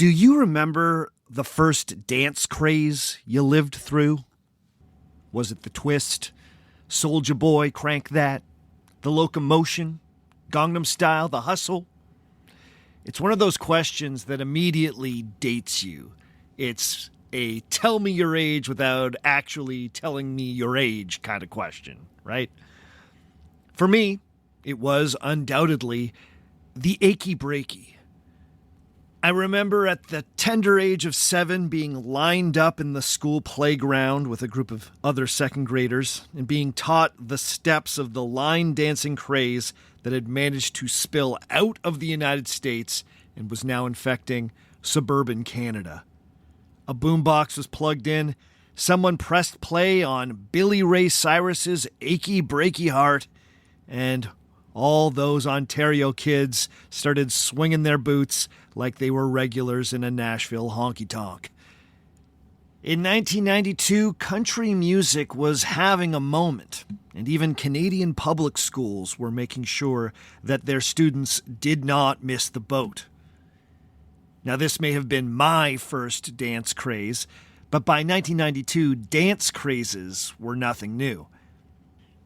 Do you remember the first dance craze you lived through? Was it the twist, Soulja Boy, Crank That, the locomotion, Gangnam Style, the hustle? It's one of those questions that immediately dates you. It's a tell me your age without actually telling me your age kind of question, right? For me, it was undoubtedly the achy breaky. I remember at the tender age of 7 being lined up in the school playground with a group of other second graders and being taught the steps of the line dancing craze that had managed to spill out of the United States and was now infecting suburban Canada. A boombox was plugged in, someone pressed play on Billy Ray Cyrus's Achy Breaky Heart, and all those Ontario kids started swinging their boots like they were regulars in a Nashville honky-tonk. In 1992, country music was having a moment, and even Canadian public schools were making sure that their students did not miss the boat. Now, this may have been my first dance craze, but by 1992, dance crazes were nothing new.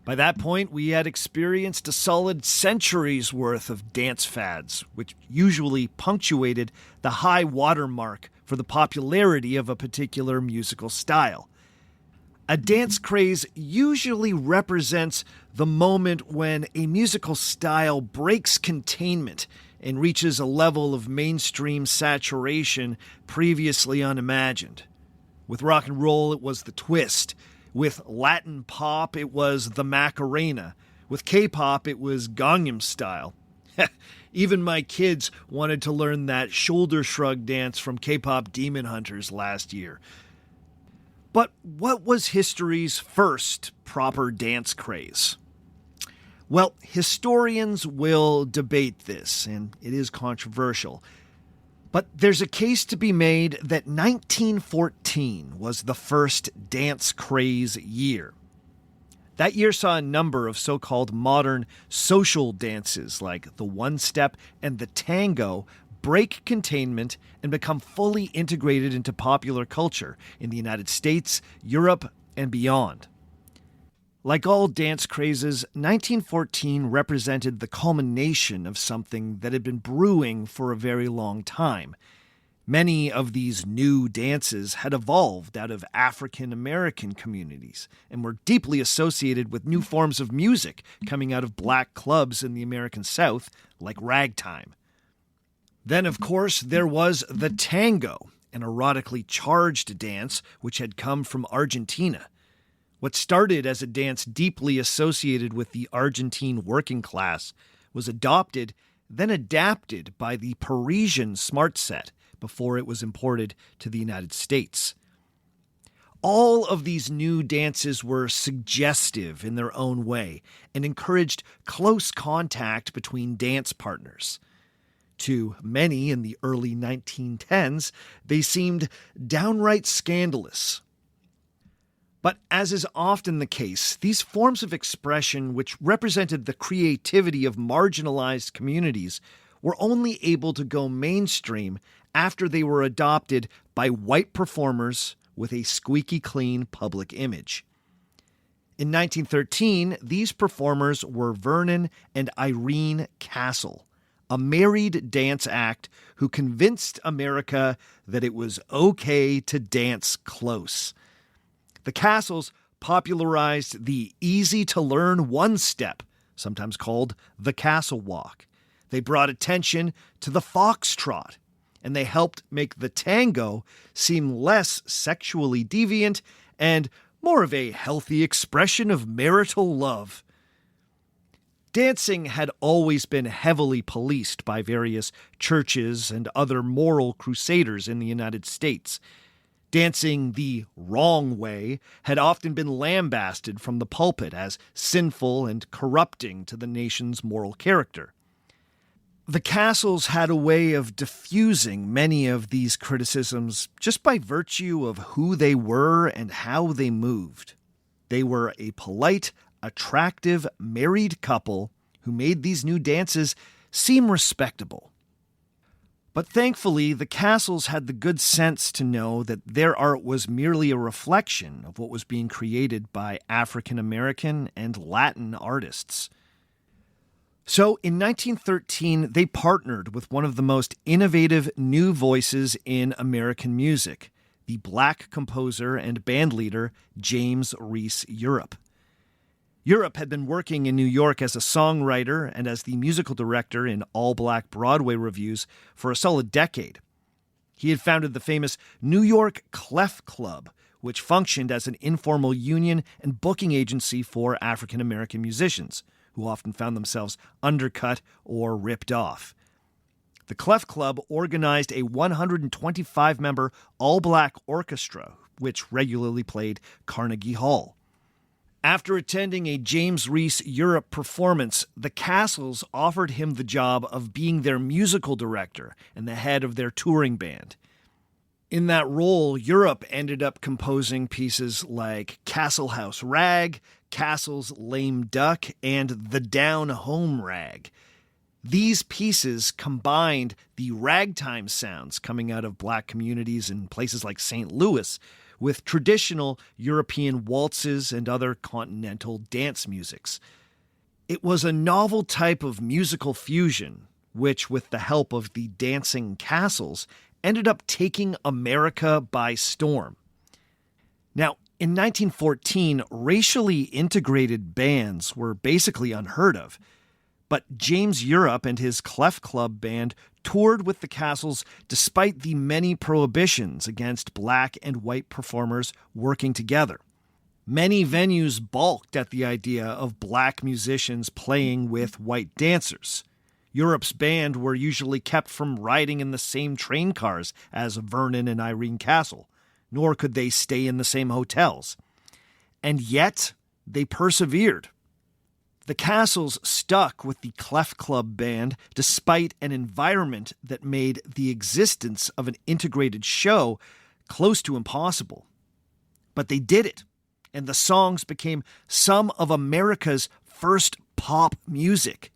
By that point, we had experienced a solid century's worth of dance fads, which usually punctuated the high watermark for the popularity of a particular musical style. A dance craze usually represents the moment when a musical style breaks containment and reaches a level of mainstream saturation previously unimagined. With rock and roll, it was the twist. With Latin pop, it was the Macarena. With K-pop, it was Gangnam Style. Even my kids wanted to learn that shoulder shrug dance from K-pop Demon Hunters last year. But what was history's first proper dance craze? Well, historians will debate this, and it is controversial. But there's a case to be made that 1914 was the first dance craze year. That year saw a number of so-called modern social dances like the one-step and the tango break containment and become fully integrated into popular culture in the United States, Europe, and beyond. Like all dance crazes, 1914 represented the culmination of something that had been brewing for a very long time. Many of these new dances had evolved out of African American communities and were deeply associated with new forms of music coming out of black clubs in the American South, like ragtime. Then, of course, there was the tango, an erotically charged dance which had come from Argentina. What started as a dance deeply associated with the Argentine working class was adopted, then adapted by the Parisian smart set before it was imported to the United States. All of these new dances were suggestive in their own way and encouraged close contact between dance partners. To many in the early 1910s, they seemed downright scandalous. But as is often the case, these forms of expression which represented the creativity of marginalized communities were only able to go mainstream after they were adopted by white performers with a squeaky clean public image. In 1913, these performers were Vernon and Irene Castle, a married dance act who convinced America that it was okay to dance close. The Castles popularized the easy-to-learn one-step, sometimes called the Castle Walk. They brought attention to the foxtrot, and they helped make the tango seem less sexually deviant and more of a healthy expression of marital love. Dancing had always been heavily policed by various churches and other moral crusaders in the United States. Dancing the wrong way had often been lambasted from the pulpit as sinful and corrupting to the nation's moral character. The Castles had a way of diffusing many of these criticisms just by virtue of who they were and how they moved. They were a polite, attractive, married couple who made these new dances seem respectable. But thankfully, the Castles had the good sense to know that their art was merely a reflection of what was being created by African American and Latin artists. So in 1913, they partnered with one of the most innovative new voices in American music, the black composer and bandleader James Reese Europe. Europe had been working in New York as a songwriter and as the musical director in all-black Broadway reviews for a solid decade. He had founded the famous New York Clef Club, which functioned as an informal union and booking agency for African-American musicians, who often found themselves undercut or ripped off. The Clef Club organized a 125-member all-black orchestra, which regularly played Carnegie Hall. After attending a James Reese Europe performance, the Castles offered him the job of being their musical director and the head of their touring band. In that role, Europe ended up composing pieces like Castle House Rag, Castle's Lame Duck, and The Down Home Rag. These pieces combined the ragtime sounds coming out of black communities in places like St. Louis with traditional European waltzes and other continental dance musics. It was a novel type of musical fusion, which, with the help of the dancing Castles, ended up taking America by storm. Now, in 1914, racially integrated bands were basically unheard of, but James Europe and his Clef Club band toured with the Castles despite the many prohibitions against black and white performers working together. Many venues balked at the idea of black musicians playing with white dancers. Europe's band were usually kept from riding in the same train cars as Vernon and Irene Castle, nor could they stay in the same hotels. And yet, they persevered. The Castles stuck with the Clef Club band despite an environment that made the existence of an integrated show close to impossible. But they did it, and the songs became some of America's first pop music.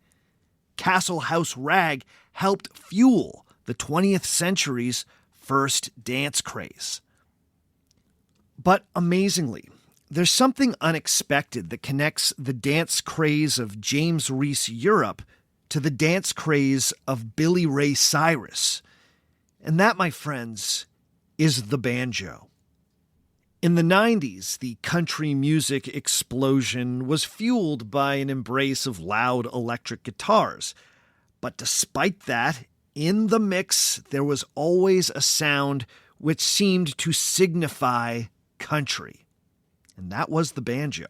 Castle House Rag helped fuel the 20th century's first dance craze. But amazingly, there's something unexpected that connects the dance craze of James Reese Europe to the dance craze of Billy Ray Cyrus. And that, my friends, is the banjo. In the 90s, the country music explosion was fueled by an embrace of loud electric guitars. But despite that, in the mix, there was always a sound which seemed to signify country. And that was the banjo.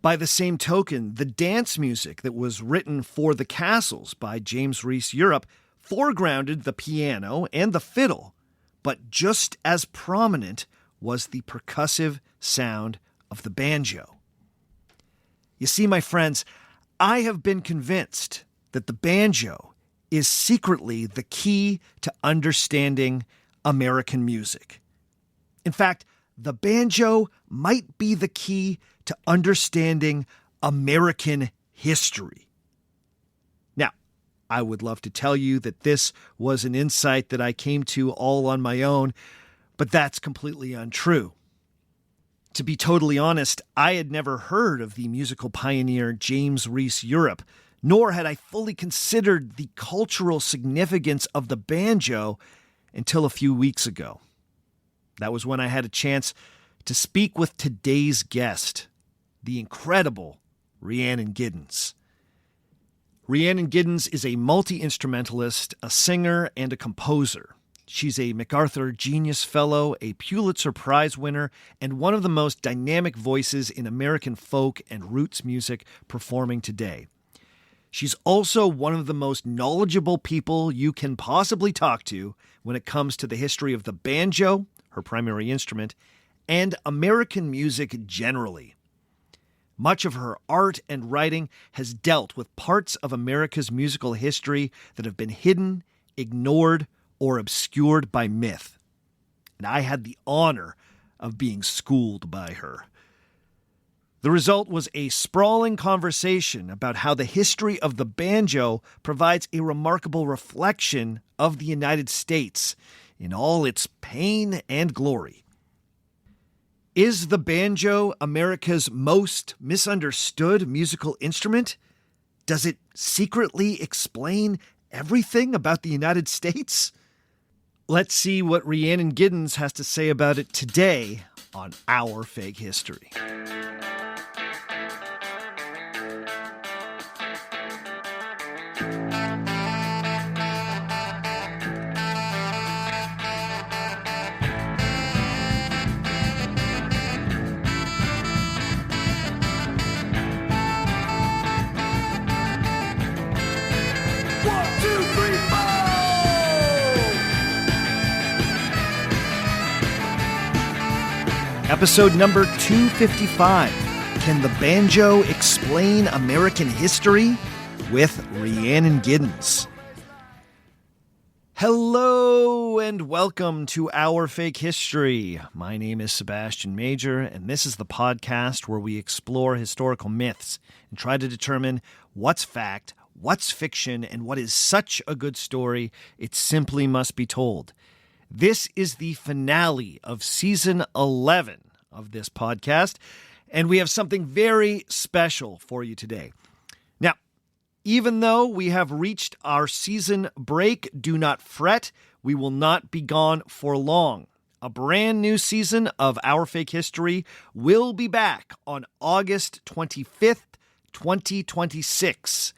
By the same token, the dance music that was written for the Castles by James Reese Europe foregrounded the piano and the fiddle, but just as prominent was the percussive sound of the banjo. You see, my friends, I have been convinced that the banjo is secretly the key to understanding American music. In fact, the banjo might be the key to understanding American history. Now, I would love to tell you that this was an insight that I came to all on my own, but that's completely untrue. To be totally honest, I had never heard of the musical pioneer James Reese Europe, nor had I fully considered the cultural significance of the banjo until a few weeks ago. That was when I had a chance to speak with today's guest, the incredible Rhiannon Giddens. Rhiannon Giddens is a multi-instrumentalist, a singer, and a composer. She's a MacArthur Genius Fellow, a Pulitzer Prize winner, and one of the most dynamic voices in American folk and roots music performing today. She's also one of the most knowledgeable people you can possibly talk to when it comes to the history of the banjo, her primary instrument, and American music generally. Much of her art and writing has dealt with parts of America's musical history that have been hidden, ignored, or obscured by myth. And I had the honor of being schooled by her. The result was a sprawling conversation about how the history of the banjo provides a remarkable reflection of the United States in all its pain and glory. Is the banjo America's most misunderstood musical instrument? Does it secretly explain everything about the United States? Let's see what Rhiannon Giddens has to say about it today on Our Fake History. Episode number 255, Can the Banjo Explain American History? With Rhiannon Giddens. Hello and welcome to Our Fake History. My name is Sebastian Major, and this is the podcast where we explore historical myths and try to determine what's fact, what's fiction, and what is such a good story it simply must be told. This is the finale of Season 11 of this podcast, and we have something very special for you today. Now, even though we have reached our season break, do not fret, we will not be gone for long. A brand new season of Our Fake History will be back on August 25th, 2026.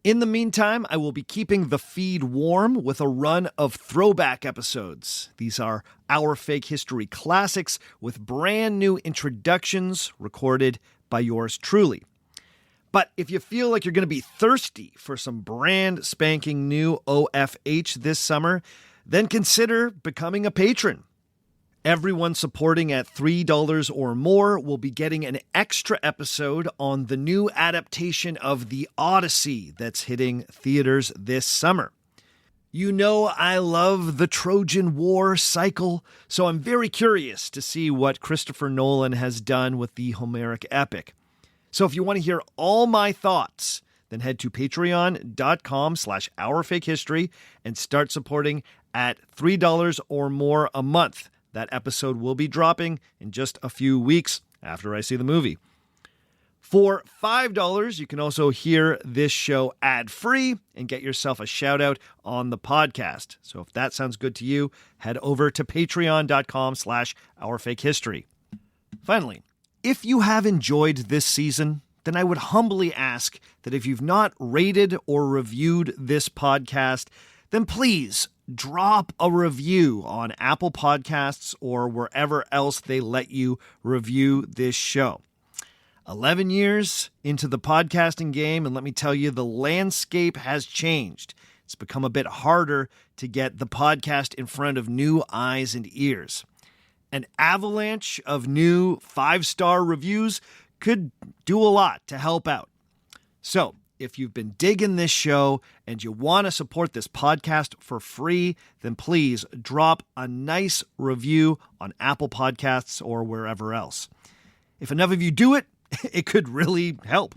In the meantime, I will be keeping the feed warm with a run of throwback episodes. These are Our Fake History classics with brand new introductions recorded by yours truly. But if you feel like you're going to be thirsty for some brand spanking new OFH this summer, then consider becoming a patron. Everyone supporting at $3 or more will be getting an extra episode on the new adaptation of The Odyssey that's hitting theaters this summer. You know I love the Trojan War cycle, so I'm very curious to see what Christopher Nolan has done with the Homeric epic. So if you want to hear all my thoughts, then head to patreon.com/ourfakehistory and start supporting at $3 or more a month. That episode will be dropping in just a few weeks after I see the movie. For $5, you can also hear this show ad-free and get yourself a shout-out on the podcast. So if that sounds good to you, head over to patreon.com/ourfakehistory. Finally, if you have enjoyed this season, then I would humbly ask that if you've not rated or reviewed this podcast, then please drop a review on Apple Podcasts or wherever else they let you review this show. 11 years into the podcasting game, and let me tell you, the landscape has changed. It's become a bit harder to get the podcast in front of new eyes and ears. An avalanche of new 5-star reviews could do a lot to help out. So, if you've been digging this show and you want to support this podcast for free, then please drop a nice review on Apple Podcasts or wherever else. If enough of you do it, it could really help.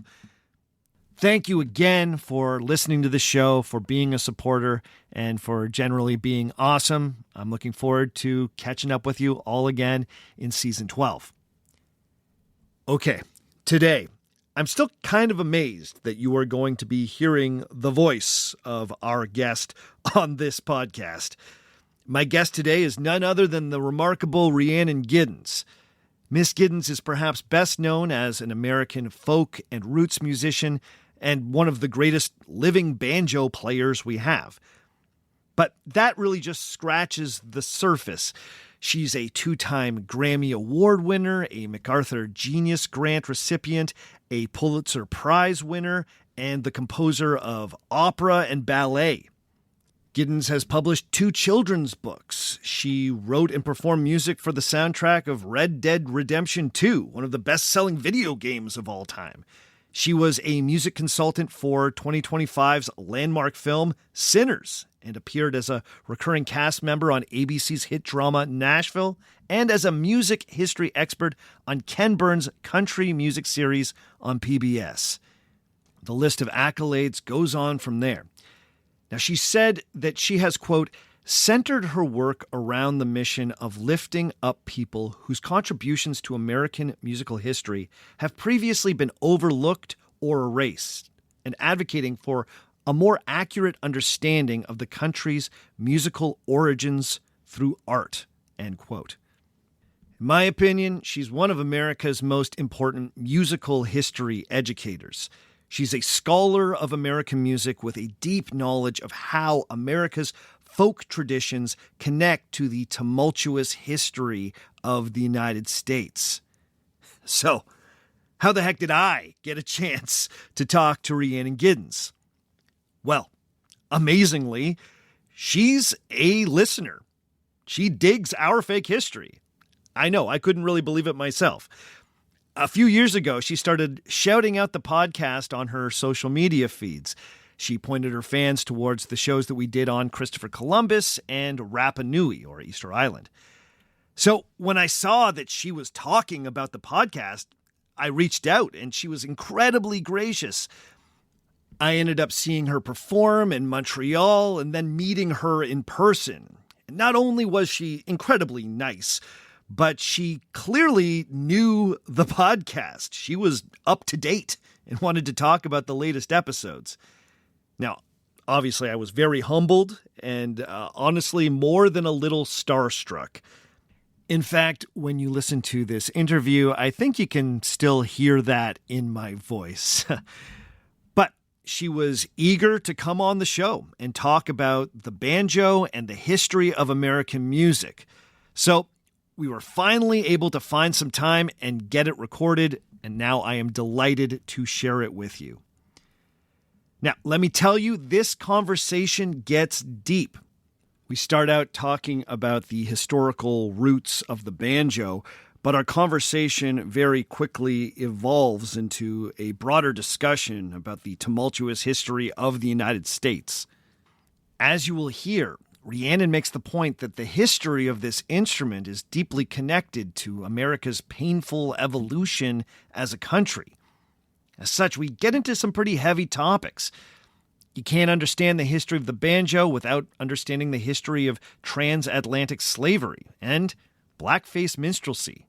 Thank you again for listening to the show, for being a supporter, and for generally being awesome. I'm looking forward to catching up with you all again in Season 12. Okay, today, I'm still kind of amazed that you are going to be hearing the voice of our guest on this podcast. My guest today is none other than the remarkable Rhiannon Giddens. Miss Giddens is perhaps best known as an American folk and roots musician and one of the greatest living banjo players we have. But that really just scratches the surface. She's a 2-time Grammy Award winner, a MacArthur Genius Grant recipient, a Pulitzer Prize winner, and the composer of opera and ballet. Giddens has published 2 children's books. She wrote and performed music for the soundtrack of Red Dead Redemption 2, one of the best-selling video games of all time. She was a music consultant for 2025's landmark film Sinners, and appeared as a recurring cast member on ABC's hit drama Nashville and as a music history expert on Ken Burns' country music series on PBS. The list of accolades goes on from there. Now, she said that she has, quote, centered her work around the mission of lifting up people whose contributions to American musical history have previously been overlooked or erased, and advocating for a more accurate understanding of the country's musical origins through art, end quote. In my opinion, she's one of America's most important musical history educators. She's a scholar of American music with a deep knowledge of how America's folk traditions connect to the tumultuous history of the United States. So, how the heck did I get a chance to talk to Rhiannon Giddens? Well, amazingly, she's a listener. She digs our fake history. I know, I couldn't really believe it myself. A few years ago, she started shouting out the podcast on her social media feeds. She pointed her fans towards the shows that we did on Christopher Columbus and Rapa Nui, or Easter Island. So when I saw that she was talking about the podcast, I reached out, and she was incredibly gracious. I ended up seeing her perform in Montreal and then meeting her in person. And not only was she incredibly nice, but she clearly knew the podcast. She was up to date and wanted to talk about the latest episodes. Now, obviously, I was very humbled and honestly more than a little starstruck. In fact, when you listen to this interview, I think you can still hear that in my voice. But she was eager to come on the show and talk about the banjo and the history of American music. So we were finally able to find some time and get it recorded, and now I am delighted to share it with you. Now, let me tell you, this conversation gets deep. We start out talking about the historical roots of the banjo, but our conversation very quickly evolves into a broader discussion about the tumultuous history of the United States. As you will hear, Rhiannon makes the point that the history of this instrument is deeply connected to America's painful evolution as a country. As such, we get into some pretty heavy topics. You can't understand the history of the banjo without understanding the history of transatlantic slavery and blackface minstrelsy.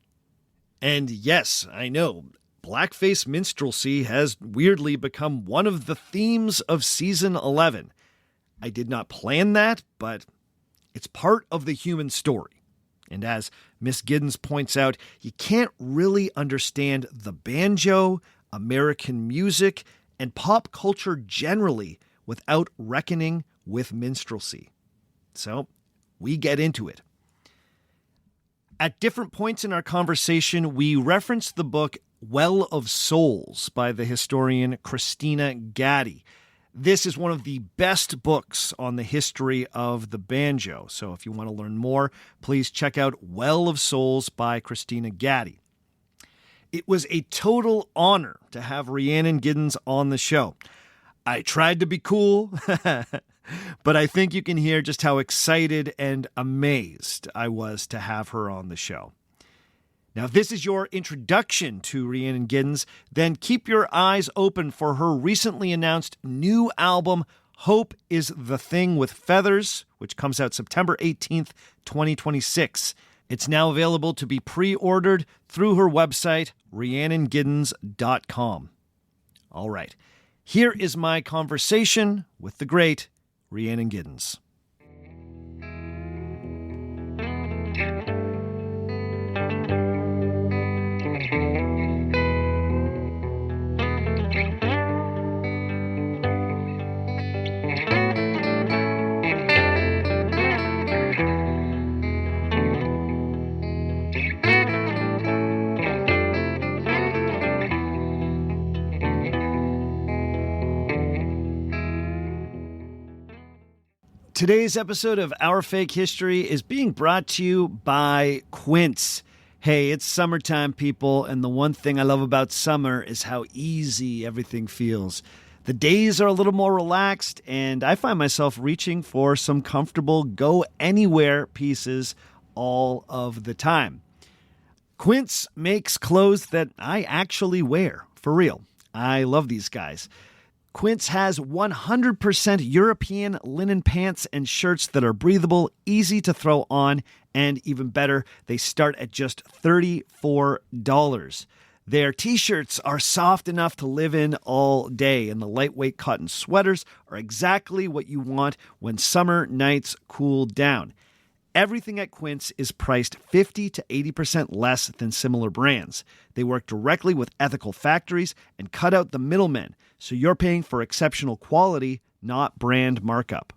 And yes, I know, blackface minstrelsy has weirdly become one of the themes of season 11. I did not plan that, but it's part of the human story. And as Miss Giddens points out, you can't really understand the banjo, American music, and pop culture generally without reckoning with minstrelsy. So, we get into it. At different points in our conversation, we reference the book Well of Souls by the historian Christina Gatti. This is one of the best books on the history of the banjo. So if you want to learn more, please check out Well of Souls by Christina Gatti. It was a total honor to have Rhiannon Giddens on the show. I tried to be cool, but I think you can hear just how excited and amazed I was to have her on the show. Now, if this is your introduction to Rhiannon Giddens, then keep your eyes open for her recently announced new album, Hope is the Thing with Feathers, which comes out September 18th, 2026. It's now available to be pre-ordered through her website, rhiannongiddens.com. All right, here is my conversation with the great Rhiannon Giddens. Today's episode of Our Fake History is being brought to you by Quince. Hey, it's summertime, people, and the one thing I love about summer is how easy everything feels. The days are a little more relaxed, and I find myself reaching for some comfortable go anywhere pieces all of the time. Quince makes clothes that I actually wear, for real. I love these guys. Quince has 100% European linen pants and shirts that are breathable, easy to throw on, and even better, they start at just $34. Their t-shirts are soft enough to live in all day, and the lightweight cotton sweaters are exactly what you want when summer nights cool down. Everything at Quince is priced 50 to 80% less than similar brands. They work directly with ethical factories and cut out the middlemen, so you're paying for exceptional quality, not brand markup.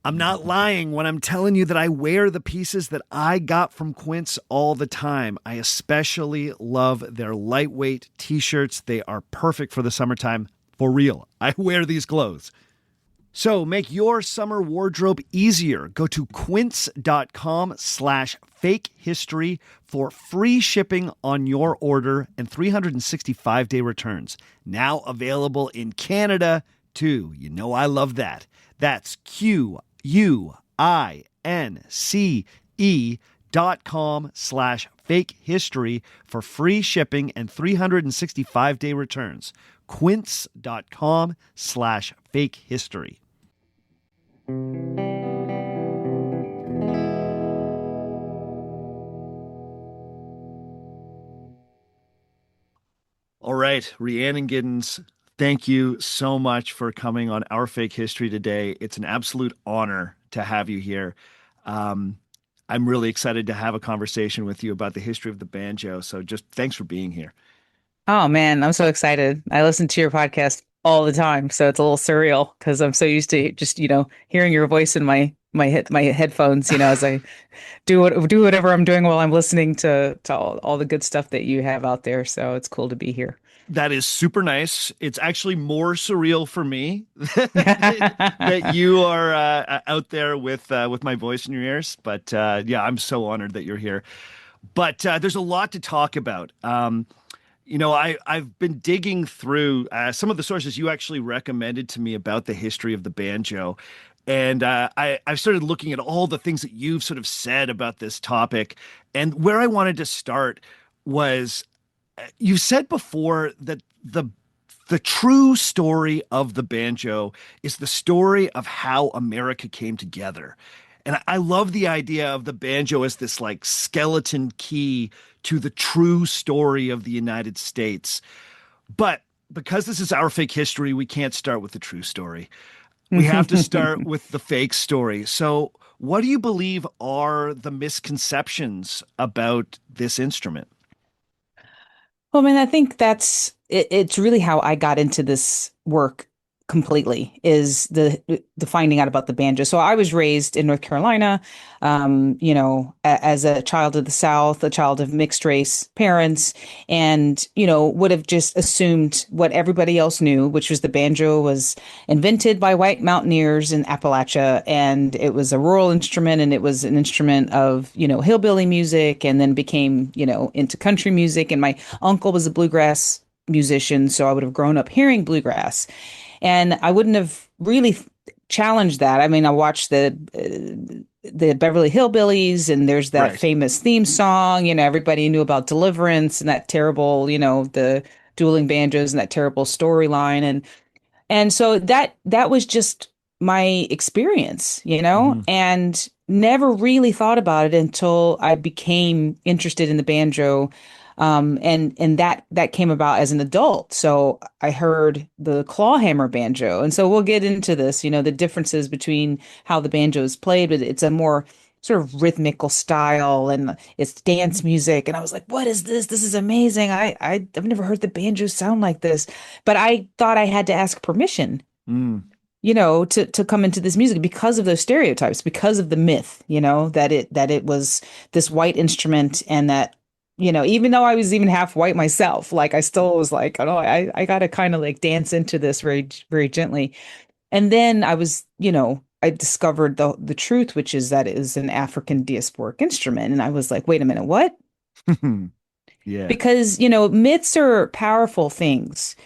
I'm not lying when I'm telling you that I wear the pieces that I got from Quince all the time. I especially love their lightweight t-shirts. They are perfect for the summertime. For real, I wear these clothes. So make your summer wardrobe easier. Go to quince.com/fake history for free shipping on your order and 365-day returns. Now available in Canada too. You know I love that. That's QUINCE.com/fake history for free shipping and 365-day returns. Quince.com/fake history. All right, Rhiannon Giddens, thank you so much for coming on Our Fake History today. It's an absolute honor to have you here. Um, I'm really excited to have a conversation with you about the history of the banjo. So just thanks for being here. Oh man, I'm so excited. I listen to your podcast all the time, so it's a little surreal because I'm so used to just, hearing your voice in my headphones, as I do whatever I'm doing while I'm listening to all the good stuff that you have out there. So it's cool to be here. That is super nice. It's actually more surreal for me that you are out there with my voice in your ears. But yeah, I'm so honored that you're here. But there's a lot to talk about. I've been digging through some of the sources you actually recommended to me about the history of the banjo. And I've started looking at all the things that you've sort of said about this topic. And where I wanted to start was you said before that the true story of the banjo is the story of how America came together. And I love the idea of the banjo as this like skeleton key to the true story of the United States. But because this is our fake history, we can't start with the true story. We have to start with the fake story. So, what do you believe are the misconceptions about this instrument? Well, man, I think it's really how I got into this work completely is the finding out about the banjo. So I was raised in North Carolina, as a child of the South, a child of mixed race parents, and would have just assumed what everybody else knew, which was the banjo was invented by white mountaineers in Appalachia, and it was a rural instrument, and it was an instrument of hillbilly music, and then became into country music. And my uncle was a bluegrass musician, so I would have grown up hearing bluegrass. And I wouldn't have really challenged that. I mean, I watched the Beverly Hillbillies, and there's that Right. famous theme song. Everybody knew about Deliverance and that terrible, the dueling banjos and that terrible storyline. And so that was just my experience, Mhm. and never really thought about it until I became interested in the banjo. And that came about as an adult. So I heard the clawhammer banjo. And so we'll get into this, the differences between how the banjo is played, but it's a more sort of rhythmical style and it's dance music. And I was like, what is this? This is amazing. I've never heard the banjo sound like this. But I thought I had to ask permission, Mm. to come into this music because of those stereotypes, because of the myth, that it was this white instrument, and that, even though I was even half white myself, like I still was like, oh no, I gotta kind of like dance into this very, very gently. And then I discovered the truth, which is that it is an African diasporic instrument. And I was like, wait a minute, what? Yeah. because, myths are powerful things.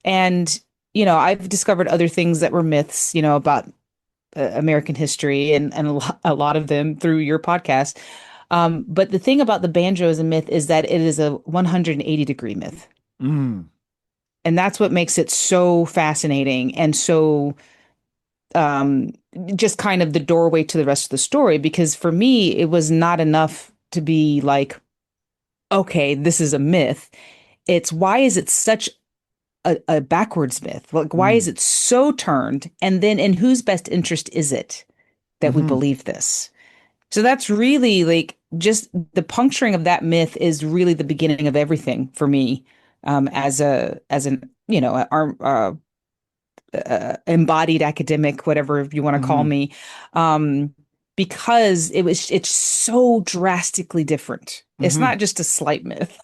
And, I've discovered other things that were myths, about American history and a lot of them through your podcast. But the thing about the banjo as a myth is that it is a 180-degree myth. Mm. And that's what makes it so fascinating and so um, just kind of the doorway to the rest of the story. Because for me, it was not enough to be like, okay, this is a myth. It's why is it such a backwards myth? Like, why is Mm. it so turned? And then in whose best interest is it that we Hmm. believe this? So that's really like just the puncturing of that myth is really the beginning of everything for me, as an embodied academic, whatever you want to call Hmm. me, um, because it's so drastically different. It's Hmm. not just a slight myth.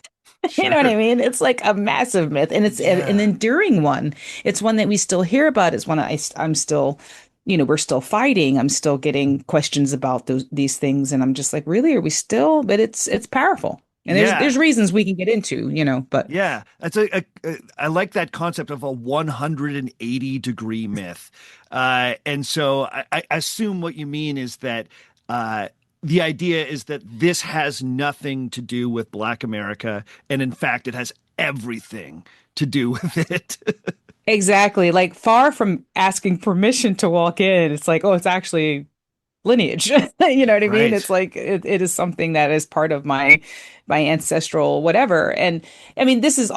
You know what I Sure. mean? It's like a massive myth, and it's an Yeah. enduring one. It's one that we still hear about. It's one I'm still, we're still fighting. I'm still getting questions about these things, and I'm just like, really, are we still? But it's powerful, and there's Yeah. reasons we can get into, but Yeah, that's I like that concept of a 180-degree myth, and so I assume what you mean is that uh, the idea is that this has nothing to do with Black America, and in fact, it has everything to do with it. exactly. Like far from asking permission to walk in, it's like, oh, it's actually lineage. You know what I mean? It's Right, like it is something that is part of my ancestral whatever. And I mean, this is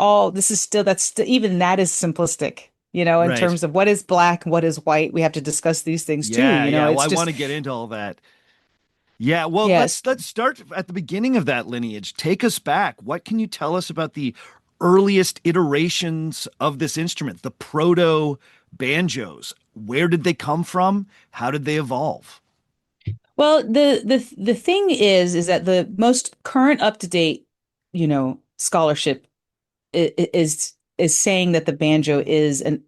still even that is simplistic, in right. terms of what is black, what is white. We have to discuss these things too, Yeah, yeah. Well, It's I want just to get into all that. Yeah, well, yes. let's start at the beginning of that lineage. Take us back. What can you tell us about the earliest iterations of this instrument, the proto banjos? Where did they come from? How did they evolve? Well, the thing is that the most current up to date, scholarship is saying that the banjo is an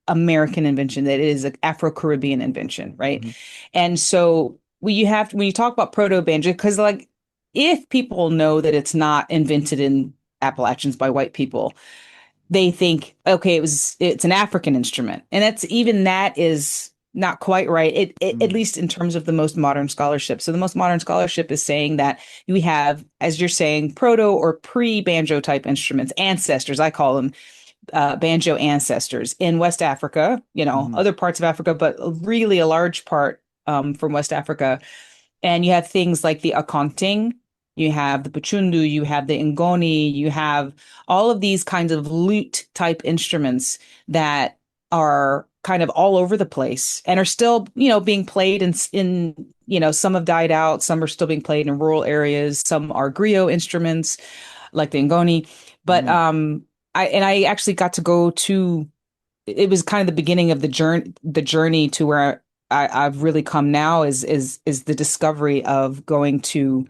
American invention, that it is an Afro-Caribbean invention, right? Mhm. And so when you talk about proto banjo, because like if people know that it's not invented in Appalachians by white people, they think, okay, it's an African instrument. And that is not quite right. At Mm. least in terms of the most modern scholarship. So the most modern scholarship is saying that we have, as you're saying, proto or pre-banjo type instruments, ancestors, I call them banjo ancestors in West Africa, Mhm. other parts of Africa, but really a large part from West Africa. And you have things like the akonting, you have the puchundu, you have the ngoni, you have all of these kinds of lute type instruments that are kind of all over the place and are still, being played some have died out, some are still being played in rural areas, some are griot instruments like the ngoni. But Mm. I actually got to go to it was kind of the beginning of the journey to where I've really come now is the discovery of going to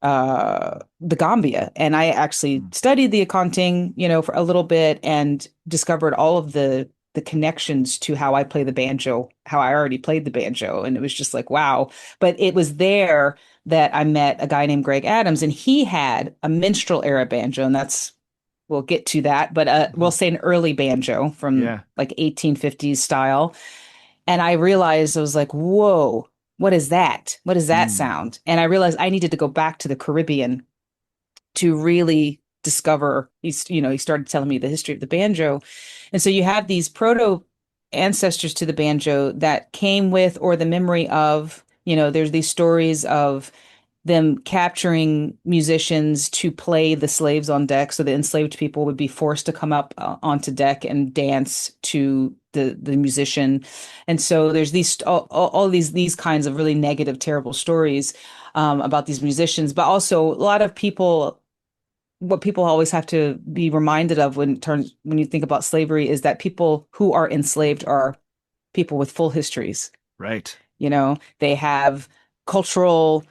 the Gambia. And I actually Mm. studied the accounting, for a little bit and discovered all of the connections to how I play the banjo, how I already played the banjo. And it was just like, wow. But it was there that I met a guy named Greg Adams, and he had a minstrel era banjo, and we'll get to that, but we'll Mhm. say an early banjo from Yeah. like 1850s style. And I realized I was like, whoa, what is that? What does that Mm. sound? And I realized I needed to go back to the Caribbean to really discover. He started telling me the history of the banjo. And so you have these proto ancestors to the banjo that came with or the memory of, there's these stories of them capturing musicians to play the slaves on deck. So the enslaved people would be forced to come up onto deck and dance to the musician. And so there's all these kinds of really negative, terrible stories about these musicians, but also a lot of people. What people always have to be reminded of when you think about slavery is that people who are enslaved are people with full histories. Right. They have cultural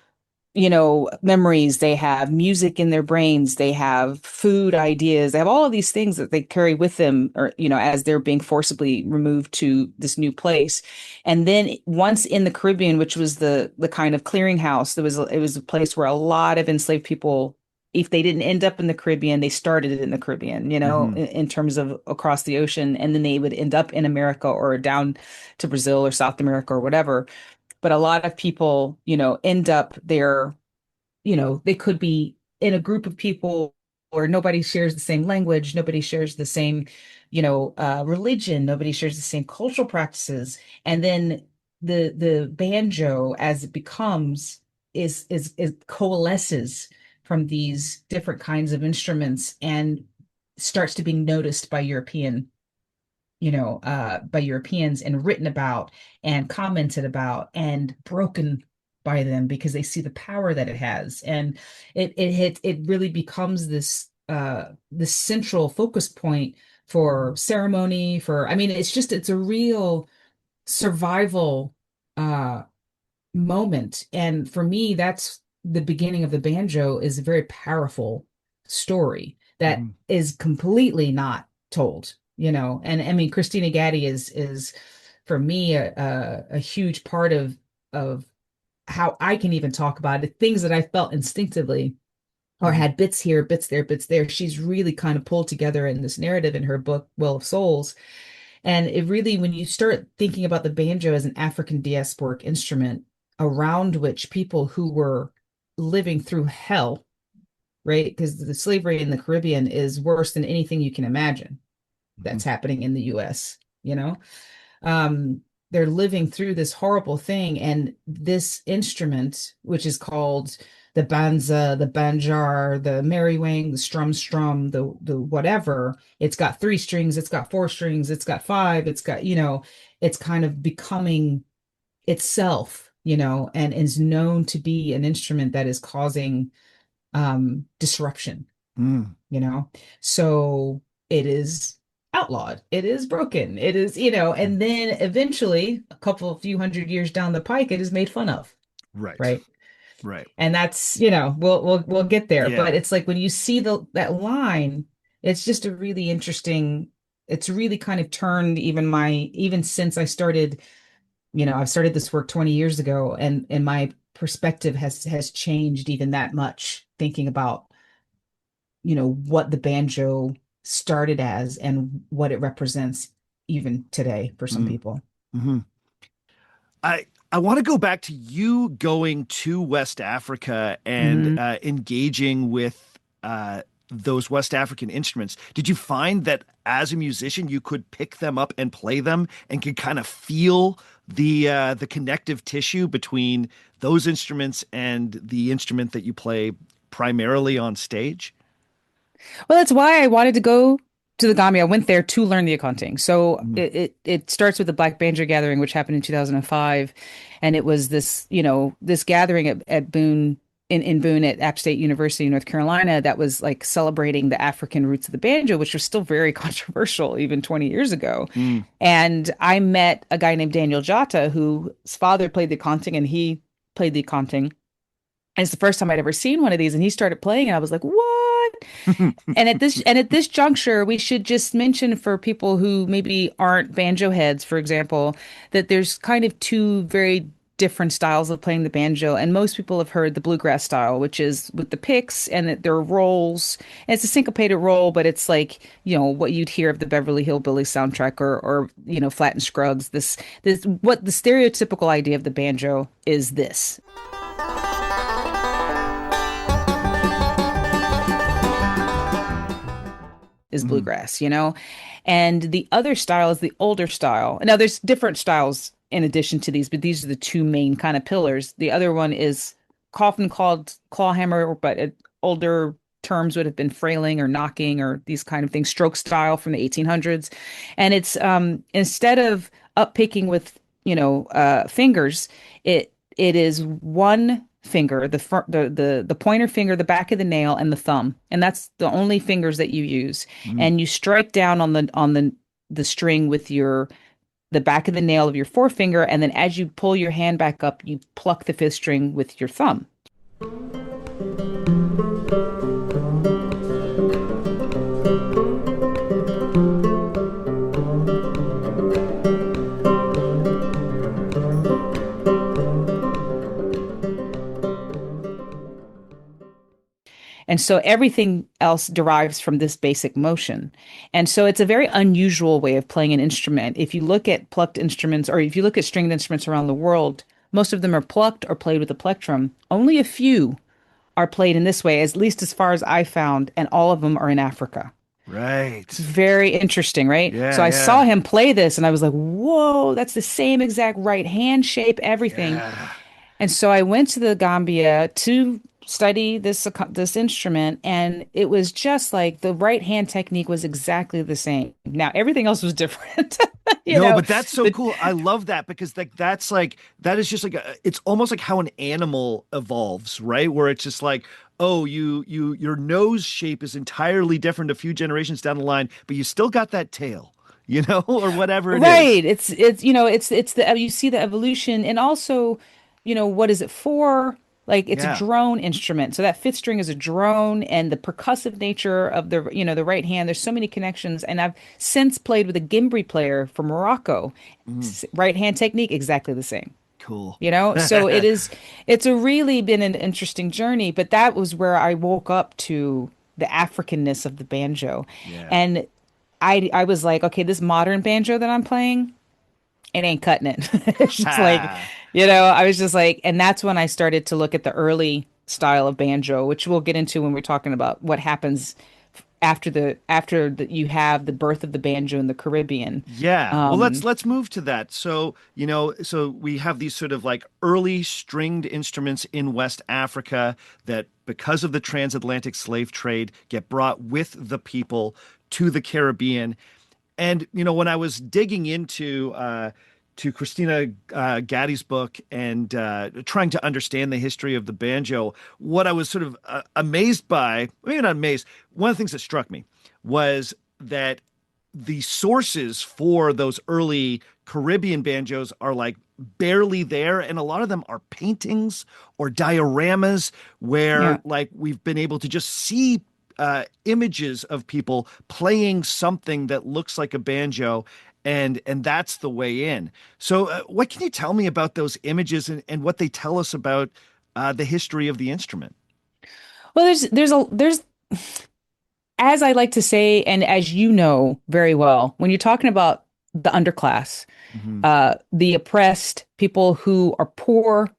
memories, they have music in their brains, they have food ideas, they have all of these things that they carry with them, or, as they're being forcibly removed to this new place. And then once in the Caribbean, which was the kind of clearinghouse, it was a place where a lot of enslaved people if they didn't end up in the Caribbean, they started it in the Caribbean, Hmm. in terms of across the ocean, and then they would end up in America or down to Brazil or South America or whatever. But a lot of people, end up there. They could be in a group of people where nobody shares the same language, nobody shares the same, religion, nobody shares the same cultural practices. And then the banjo, as it becomes, is coalesces from these different kinds of instruments and starts to be noticed by Europeans and written about and commented about and broken by them because they see the power that it has. And it really becomes this central focus point for ceremony, for, I mean, it's a real survival uh moment. And for me, that's the beginning of the banjo, is a very powerful story that Hmm. is completely not told, And I mean, Christina Gaddy is for me a huge part of how I can even talk about it, things that I felt instinctively or Hmm. had bits here, bits there, bits there. She's really kind of pulled together in this narrative in her book, Well of Souls. And it really, when you start thinking about the banjo as an African diasporic instrument around which people who were living through hell, right? Because the slavery in the Caribbean is worse than anything you can imagine Hmm. that's happening in the US, you know? Um, they're living through this horrible thing. And this instrument, which is called the banza, the banjar, the merrywing, the strum, the whatever, it's got three strings, it's got four strings, it's got five, it's got, it's kind of becoming itself, and is known to be an instrument that is causing disruption, Mm. you know? So it is outlawed, it is broken, it is, and then eventually, a couple, few hundred years down the pike, it is made fun of, Right. right? Right. And that's, we'll get there. Yeah. But it's like when you see that line, it's just a really interesting, it's really kind of turned even since I started, I've started this work 20 years ago, and my perspective has changed even that much, thinking about what the banjo started as and what it represents even today for some Mm. people. Hmm. I want to go back to you going to West Africa and Hmm. engaging with those West African instruments. Did you find that as a musician you could pick them up and play them and could kind of feel the connective tissue between those instruments and the instrument that you play primarily on stage? Well, that's why I wanted to go to the Gambia. I went there to learn the accounting. So Mm. it starts with the Black Banjo Gathering, which happened in 2005, and it was this gathering at Boone, in Boone at App State University, North Carolina, that was like celebrating the African roots of the banjo, which was still very controversial even 20 years ago. Mm. And I met a guy named Daniel Jata, whose father played the accounting and he played the accounting. And it's the first time I'd ever seen one of these, and he started playing, and I was like, "What?" And at this juncture, we should just mention, for people who maybe aren't banjo heads, for example, that there's kind of two very different styles of playing the banjo. And most people have heard the bluegrass style, which is with the picks and that there are rolls. And it's a syncopated roll, but it's like, what you'd hear of the Beverly Hillbillies soundtrack, or Flat and Scruggs. This what the stereotypical idea of the banjo is, this. Is Mm. bluegrass, And the other style is the older style. Now, there's different styles in addition to these, but these are the two main kind of pillars. The other one is often called clawhammer, but older terms would have been frailing or knocking or these kind of things, stroke style from the 1800s. And it's instead of up picking with, fingers, it is one finger, the pointer finger, the back of the nail, and the thumb, and that's the only fingers that you use. Mm. And you strike down on the string with the back of the nail of your forefinger, and then as you pull your hand back up, you pluck the fifth string with your thumb. And so everything else derives from this basic motion. And so it's a very unusual way of playing an instrument. If you look at plucked instruments or if you look at stringed instruments around the world, most of them are plucked or played with a plectrum. Only a few are played in this way, at least as far as I found, and all of them are in Africa. It's Right. very interesting, right? So Yeah, I saw yeah. him play this and I was like, whoa, that's the same exact right hand shape, everything. Yeah. And so I went to the Gambia to study this instrument, and it was just like the right hand technique was exactly the same. Now everything else was different, you No, know. but that's so The cool. I love that because that's like that is just like it's almost like how an animal evolves, right? Where it's just like, oh, your nose shape is entirely different a few generations down the line, but you still got that tail, or whatever it is. Right. It's the you see the evolution, and also, what is it for? Like it's a Yeah. drone instrument. So that fifth string is a drone, and the percussive nature of the right hand, there's so many connections. And I've since played with a gimbri player from Morocco. Mm, Right hand technique exactly the same. cool. So it's a really been an interesting journey, but that was where I woke up to the Africanness of the banjo. Yeah. And I was like, okay, this modern banjo that I'm playing, it ain't cutting it. It's just like, I was just like, and that's when I started to look at the early style of banjo, which we'll get into when we're talking about what happens after you have the birth of the banjo in the Caribbean. Yeah. Well, let's Um, let's move to that. So we have these sort of like early stringed instruments in West Africa that because of the transatlantic slave trade get brought with the people to the Caribbean. And when I was digging into to Christina Gaddy's book and trying to understand the history of the banjo, what I was sort of amazed by, maybe not amazed, one of the things that struck me was that the sources for those early Caribbean banjos are like barely there, and a lot of them are paintings or dioramas where yeah. like we've been able to just see images of people playing something that looks like a banjo, and that's the way in. So, what can you tell me about those images and what they tell us about the history of the instrument? Well, there's as I like to say, and as you know very well, when you're talking about the underclass, Hmm. the oppressed, people who are poor,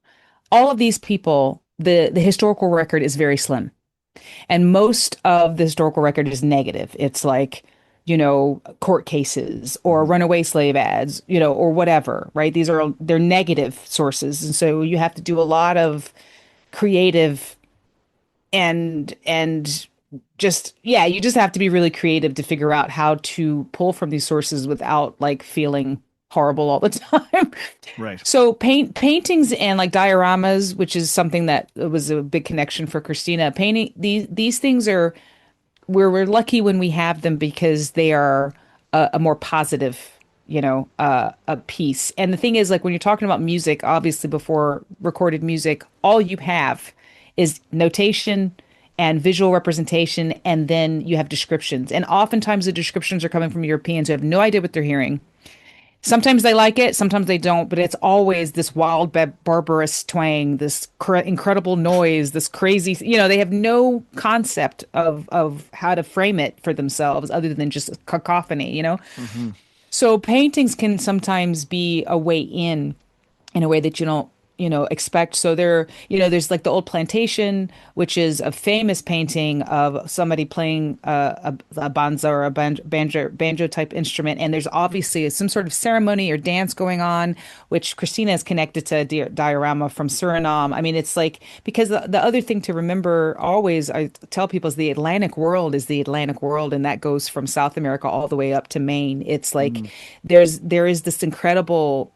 all of these people, the historical record is very slim. And most of the historical record is negative. It's like, court cases or Hmm. runaway slave ads, or whatever, right? They're negative sources. And so you have to do a lot of creative and just yeah, you just have to be really creative to figure out how to pull from these sources without like feeling horrible all the time. Right. So paintings and like dioramas, which is something that was a big connection for Christina. Painting these things are we're lucky when we have them because they are a more positive, a piece. And the thing is, like when you're talking about music, obviously before recorded music, all you have is notation and visual representation, and then you have descriptions. And oftentimes the descriptions are coming from Europeans who have no idea what they're hearing. Sometimes they like it, sometimes they don't, but it's always this wild, barbarous twang, this incredible noise, this crazy, they have no concept of how to frame it for themselves other than just cacophony. Hmm. So paintings can sometimes be a way in a way that you don't expect. So there's like the old plantation, which is a famous painting of somebody playing a banza or a banjo type instrument, and there's obviously some sort of ceremony or dance going on, which Christina is connected to a diorama from Suriname. I mean, it's like because the other thing to remember always, I tell people, is the Atlantic world is the Atlantic world, and that goes from South America all the way up to Maine. It's like Hmm. there is this incredible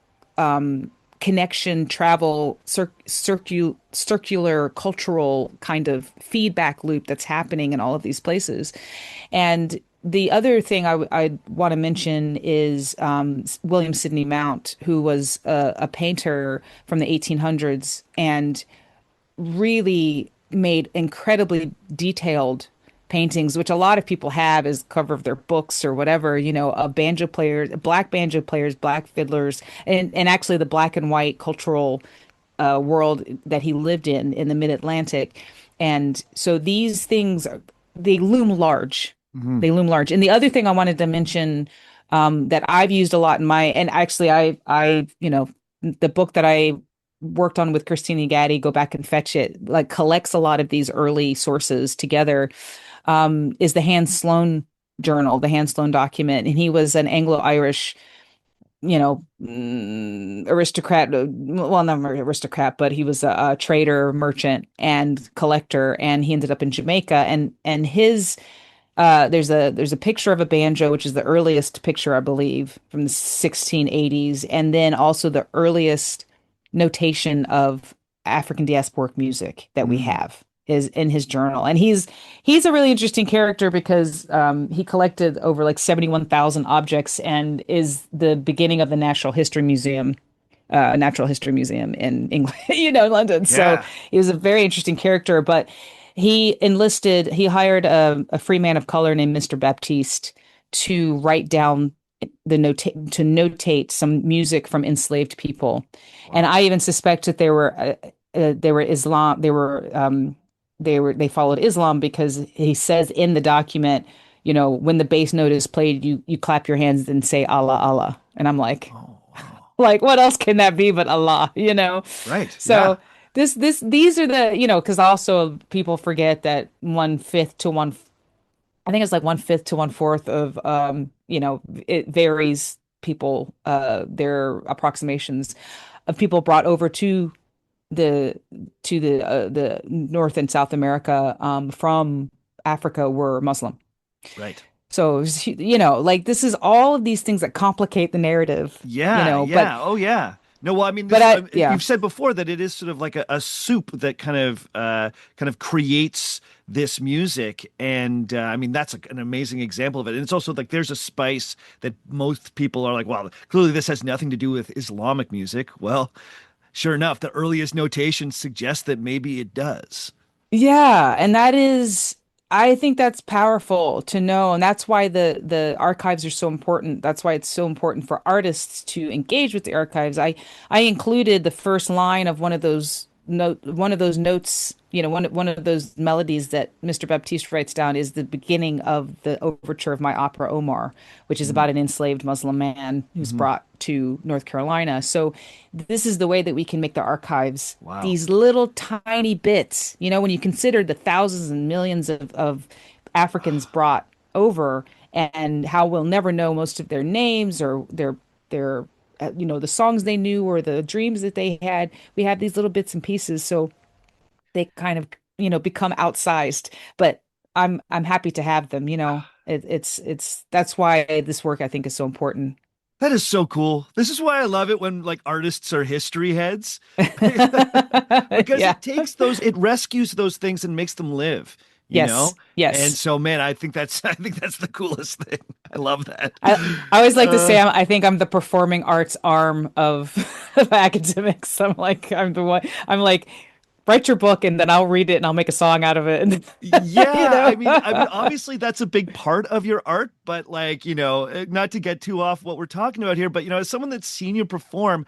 connection, travel, circular cultural kind of feedback loop that's happening in all of these places. And the other thing I want to mention is William Sidney Mount, who was a painter from the 1800s and really made incredibly detailed paintings, which a lot of people have as cover of their books or whatever, of banjo players, black fiddlers, and actually the black and white cultural world that he lived in the mid-Atlantic. And so these things they loom large. Hmm. They loom large. And the other thing I wanted to mention that I've used a lot in my, and actually the book that I worked on with Christina Gaddy, Go Back and Fetch It, like collects a lot of these early sources together, is the Hans Sloane journal, the Hans Sloane document. And he was an Anglo-Irish aristocrat, well, not aristocrat, but he was a trader, merchant, and collector, and he ended up in Jamaica. And his there's a picture of a banjo, which is the earliest picture, I believe, from the 1680s, and then also the earliest notation of African diasporic music that we Mm. have is in his journal. And he's a really interesting character because he collected over like 71,000 objects and is the beginning of the Natural History Museum in England, London. So Yeah. he was a very interesting character, but he hired a free man of color named Mr. Baptiste to write down to notate some music from enslaved people. And Wow. I even suspect that they were Islam, they followed Islam because he says in the document, when the bass note is played, you clap your hands and say Allah, Allah. And I'm like, Oh, wow. what else can that be but Allah? Right. Yeah. So these are because also people forget that I think it's like 1/5 to 1/4 of, it varies people, their approximations of people brought over the, the North and South America, from Africa were Muslim. Right. So, like this is all of these things that complicate the narrative, Yeah, but yeah. Oh, yeah. No, well, I mean, but this. yeah. You've said before that it is sort of like a soup that kind of creates this music, and I mean that's an amazing example of it. And it's also like there's a spice that most people are like, well, clearly this has nothing to do with Islamic music. Well, sure enough, the earliest notations suggest that maybe it does. Yeah, and I think that's powerful to know, and that's why the archives are so important. That's why it's so important for artists to engage with the archives. I included the first line of one of those notes, one of those melodies that Mr. Baptiste writes down is the beginning of the overture of my opera Omar, which is Mm. about an enslaved Muslim man who's Hmm. brought to North Carolina. So this is the way that we can make the archives Wow. these little tiny bits, when you consider the thousands and millions of Africans brought over and how we'll never know most of their names or their the songs they knew or the dreams that they had. We have these little bits and pieces, so they kind of, become outsized, but I'm happy to have them, it's that's why this work I think is so important. That is so cool. This is why I love it when like artists are history heads. Because Yeah. it rescues those things and makes them live, you know? Yes. And Yes. so, man, I think that's the coolest thing. I love that. I always like to Uh, say I think I'm the performing arts arm of, of academics. I'm the one. I'm like, write your book and then I'll read it and I'll make a song out of it. And, you yeah, know. obviously that's a big part of your art, but like, not to get too off what we're talking about here, but as someone that's seen you perform,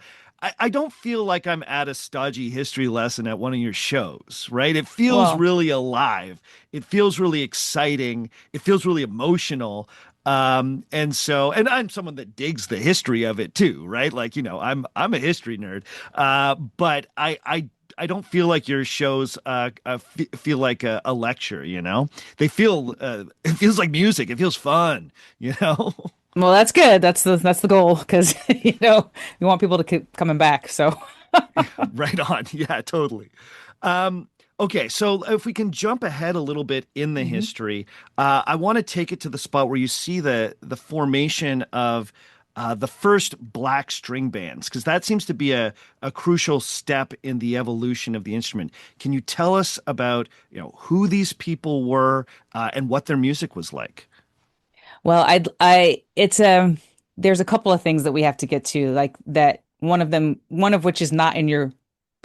I don't feel like I'm at a stodgy history lesson at one of your shows, right? It feels Well, really alive. It feels really exciting. It feels really emotional. And I'm someone that digs the history of it too, right? Like, I'm a history nerd. But I don't feel like your shows feel like a lecture, They it feels like music. It feels fun, you know? well, that's good. That's the goal because we want people to keep coming back. So Right on. Yeah, totally. Okay, so if we can jump ahead a little bit in the Mhm. history, I want to take it to the spot where you see the formation of the first black string bands, because that seems to be a crucial step in the evolution of the instrument. Can you tell us about, who these people were, and what their music was like? Well, it's there's a couple of things that we have to get to, like that. One of which is not in your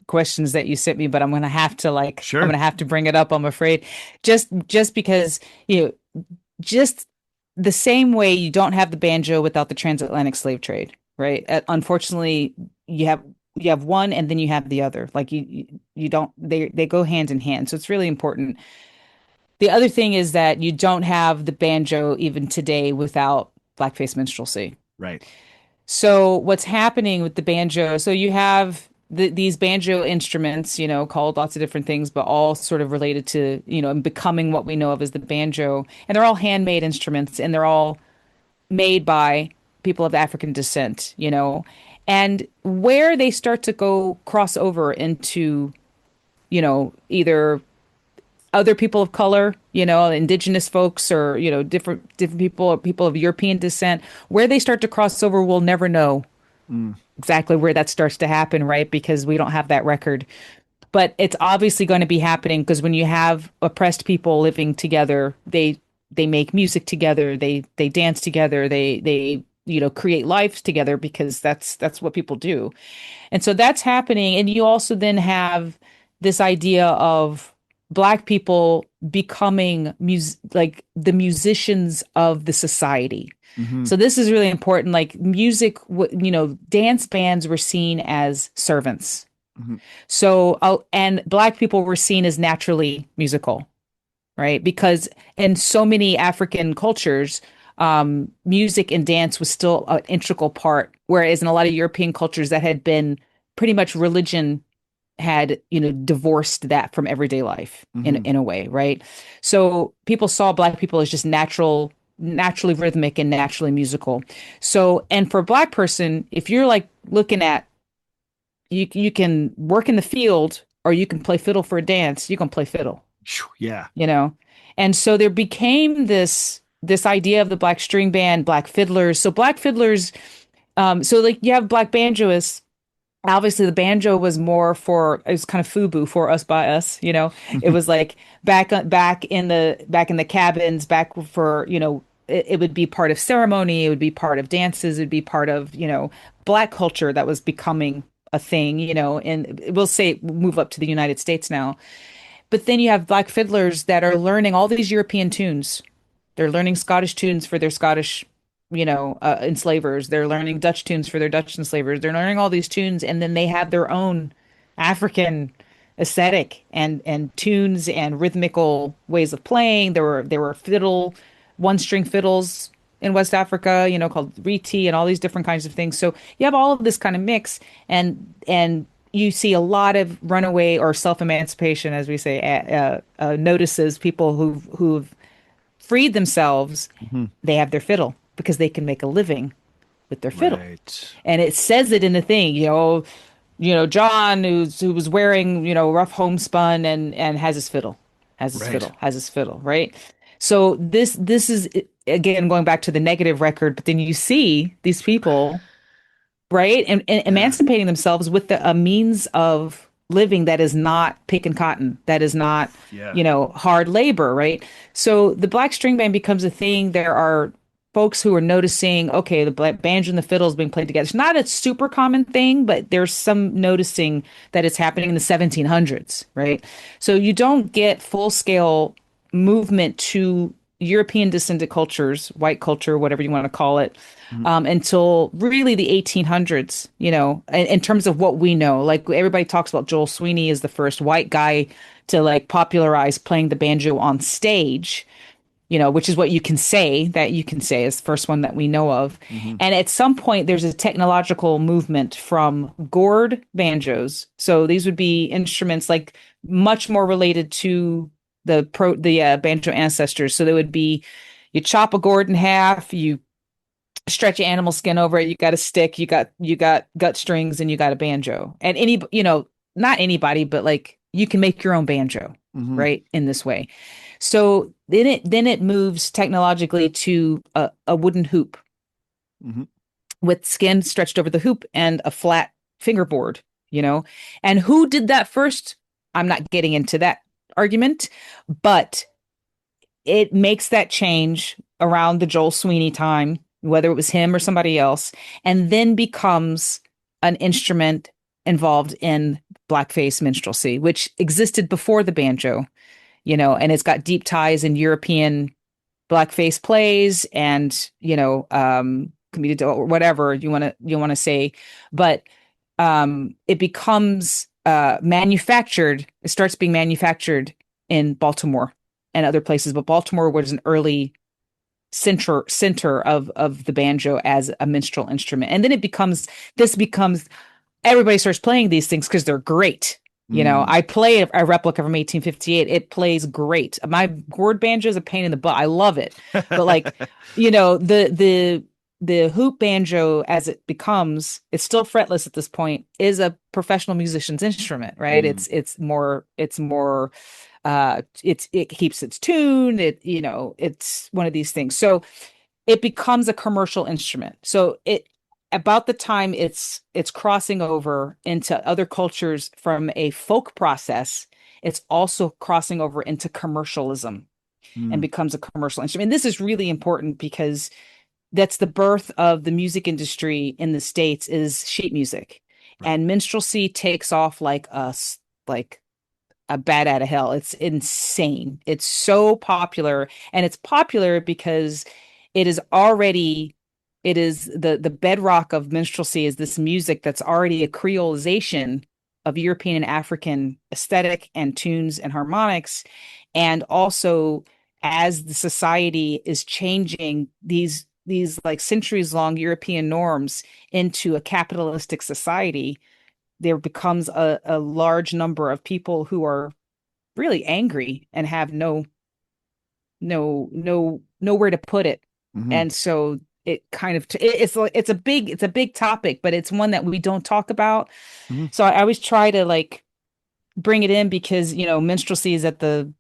questions that you sent me, but I'm Sure. gonna have to bring it up, I'm afraid. Just because, just the same way you don't have the banjo without the transatlantic slave trade, right? Unfortunately, you have you have one and then you have the other. Like you don't they go hand in hand. So it's really important. The other thing is that you don't have the banjo even today without blackface minstrelsy. Right. So what's happening with the banjo? So you have these banjo instruments, called lots of different things, but all sort of related to, becoming what we know of as the banjo. And they're all handmade instruments, and they're all made by people of African descent, And where they start to go cross over into, either other people of color, indigenous folks, or different people, or people of European descent, where they start to cross over, we'll never know exactly where that starts to happen, right? Because we don't have that record. But it's obviously going to be happening because when you have oppressed people living together, they make music together, they dance together, they create lives together, because that's what people do. And so that's happening. And you also then have this idea of Black people becoming like the musicians of the society. So this is really important. Like music, dance bands were seen as servants. So, and Black people were seen as naturally musical, right? Because in so many African cultures, music and dance was still an integral part, whereas in a lot of European cultures that had been pretty much religion had, divorced that from everyday life in a way, right? So people saw Black people as just naturally rhythmic and naturally musical. So, and for a Black person, if you're like looking at, you can work in the field or you can play fiddle for a dance, you can play fiddle. Yeah. And so there became this idea of the Black string band, Black fiddlers. So Black fiddlers, so like you have Black banjoists. Obviously the banjo was more for, it was kind of FUBU, for us by us, It was like back in the cabins, back for, it would be part of ceremony, it would be part of dances, it would be part of, Black culture that was becoming a thing, and we'll say move up to the United States now. But then you have Black fiddlers that are learning all these European tunes. They're learning Scottish tunes for their Scottish, enslavers. They're learning Dutch tunes for their Dutch enslavers. They're learning all these tunes, and then they have their own African aesthetic and tunes and rhythmical ways of playing. There were one string fiddles in West Africa, called riti, and all these different kinds of things. So you have all of this kind of mix, and you see a lot of runaway or self-emancipation, as we say, notices people who've freed themselves. They have their fiddle because they can make a living with their fiddle. Right. And it says it in the thing, John who was wearing, rough homespun and has his fiddle, has his fiddle, right? So this is, again, going back to the negative record, but then you see these people, right, and emancipating themselves with a means of living that is not picking cotton, that is not, hard labor, right? So the Black string band becomes a thing. There are folks who are noticing, okay, the Black banjo and the fiddle is being played together. It's not a super common thing, but there's some noticing that it's happening in the 1700s, right? So you don't get full scale movement to European descended cultures, white culture, whatever you want to call it, until really the 1800s, in terms of what we know. Like everybody talks about Joel Sweeney as the first white guy to like popularize playing the banjo on stage, which is what you can say is the first one that we know of. And at some point, there's a technological movement from gourd banjos. So these would be instruments like much more related to the banjo ancestors. So there would be, you chop a gourd in half, you stretch your animal skin over it, you got a stick, you got gut strings, and you got a banjo. And not anybody, but like you can make your own banjo, right? In this way. So then it moves technologically to a wooden hoop with skin stretched over the hoop and a flat fingerboard, And who did that first? I'm not getting into that argument, but it makes that change around the Joel Sweeney time, whether it was him or somebody else, and then becomes an instrument involved in blackface minstrelsy, which existed before the banjo, and it's got deep ties in European blackface plays and, comedic or whatever you want to say. But it becomes manufactured. It starts being manufactured in Baltimore and other places, but Baltimore was an early center of the banjo as a minstrel instrument. And then this becomes everybody starts playing these things because they're great. Mm. I play a replica from 1858. It plays great. My gourd banjo is a pain in the butt. I love it. But like, the hoop banjo as it becomes, it's still fretless at this point, is a professional musician's instrument, right? Mm. It keeps its tune. It's one of these things. So it becomes a commercial instrument. So it about the time it's crossing over into other cultures from a folk process, it's also crossing over into commercialism and Mm. becomes a commercial instrument. And this is really important because that's the birth of the music industry in the States is sheet music. Right. And minstrelsy takes off like a bat out of hell. It's insane. It's so popular, and it's popular because it is already it is the bedrock of minstrelsy is this music that's already a creolization of European and African aesthetic and tunes and harmonics. And also as the society is changing these like centuries long European norms into a capitalistic society, there becomes a large number of people who are really angry and have nowhere to put it. Mhm. And so it kind of it's a big topic, but it's one that we don't talk about. Mhm. So I always try to like bring it in because minstrelsy is at the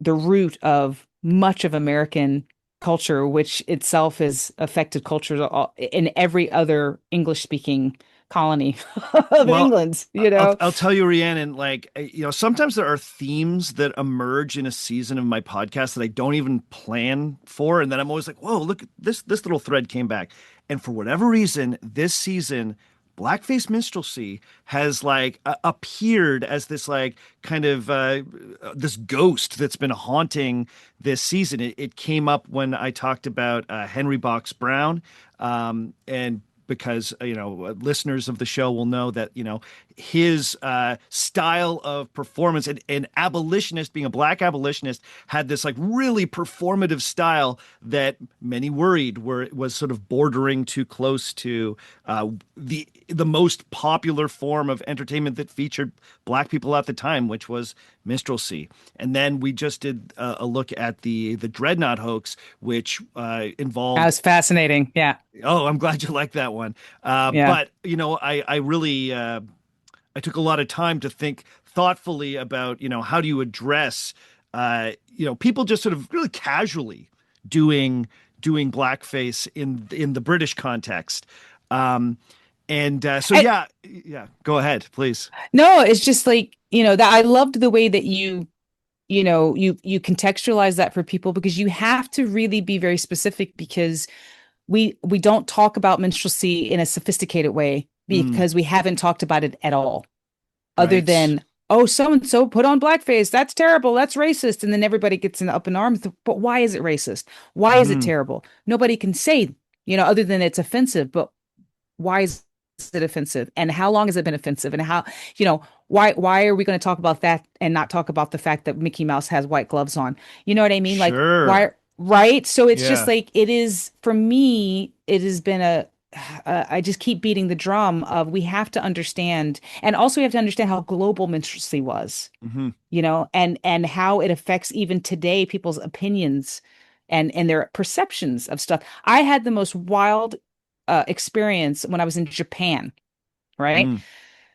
root of much of American culture, which itself has affected cultures in every other English speaking colony of Well, England, I'll tell you, Rhiannon, like, sometimes there are themes that emerge in a season of my podcast that I don't even plan for. And then I'm always like, whoa, look, this little thread came back. And for whatever reason, this season, blackface minstrelsy has like appeared as this like kind of this ghost that's been haunting this season. It came up when I talked about Henry Box Brown, and because listeners of the show will know that his style of performance, and abolitionist, being a black abolitionist, had this like really performative style that many worried was sort of bordering too close to the most popular form of entertainment that featured black people at the time, which was minstrelsy. And then we just did a look at the Dreadnought hoax, which that involved. was fascinating. Yeah. Oh, I'm glad you like that one. Yeah. But I really I took a lot of time to think thoughtfully about how do you address people just sort of really casually doing blackface in the British context. And so I, yeah, go ahead, please. no, it's just like, that I loved the way that you contextualize that for people because you have to really be very specific because we don't talk about minstrelsy in a sophisticated way Mm, because we haven't talked about it at all, other right. than, oh, so and so put on blackface. That's terrible. That's racist. And then everybody gets up in arms. But why is it racist? Why is it Hmm. terrible? Nobody can say, other than it's offensive. But why is it offensive? And how long has it been offensive? And why are we going to talk about that and not talk about the fact that Mickey Mouse has white gloves on? You know what I mean? Like, why? Sure. Right? So it's just Yeah. like it is for me. It has been I just keep beating the drum of we have to understand, and also we have to understand how global minstrelsy was, Hmm. and how it affects even today people's opinions and their perceptions of stuff. I had the most wild experience when I was in Japan, right? Mm,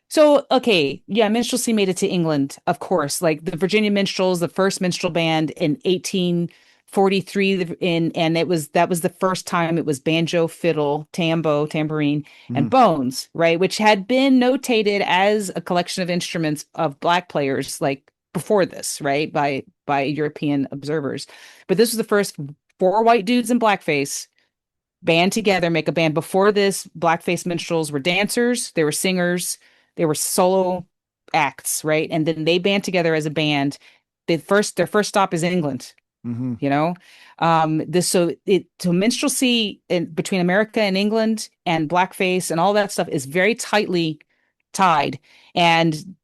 So, okay, yeah, minstrelsy made it to England, of course. Like the Virginia Minstrels, the first minstrel band in 1843, and that was the first time it was banjo, fiddle, tambourine, and mm, bones, right? Which had been notated as a collection of instruments of black players, like before this, right? By European observers. But this was the first four white dudes in blackface band together, make a band. Before this, blackface minstrels were dancers, they were singers, they were solo acts, right? And then they band together as a band. Their first stop is England, Mm-hmm. you know. So minstrelsy between America and England and blackface and all that stuff is very tightly tied. And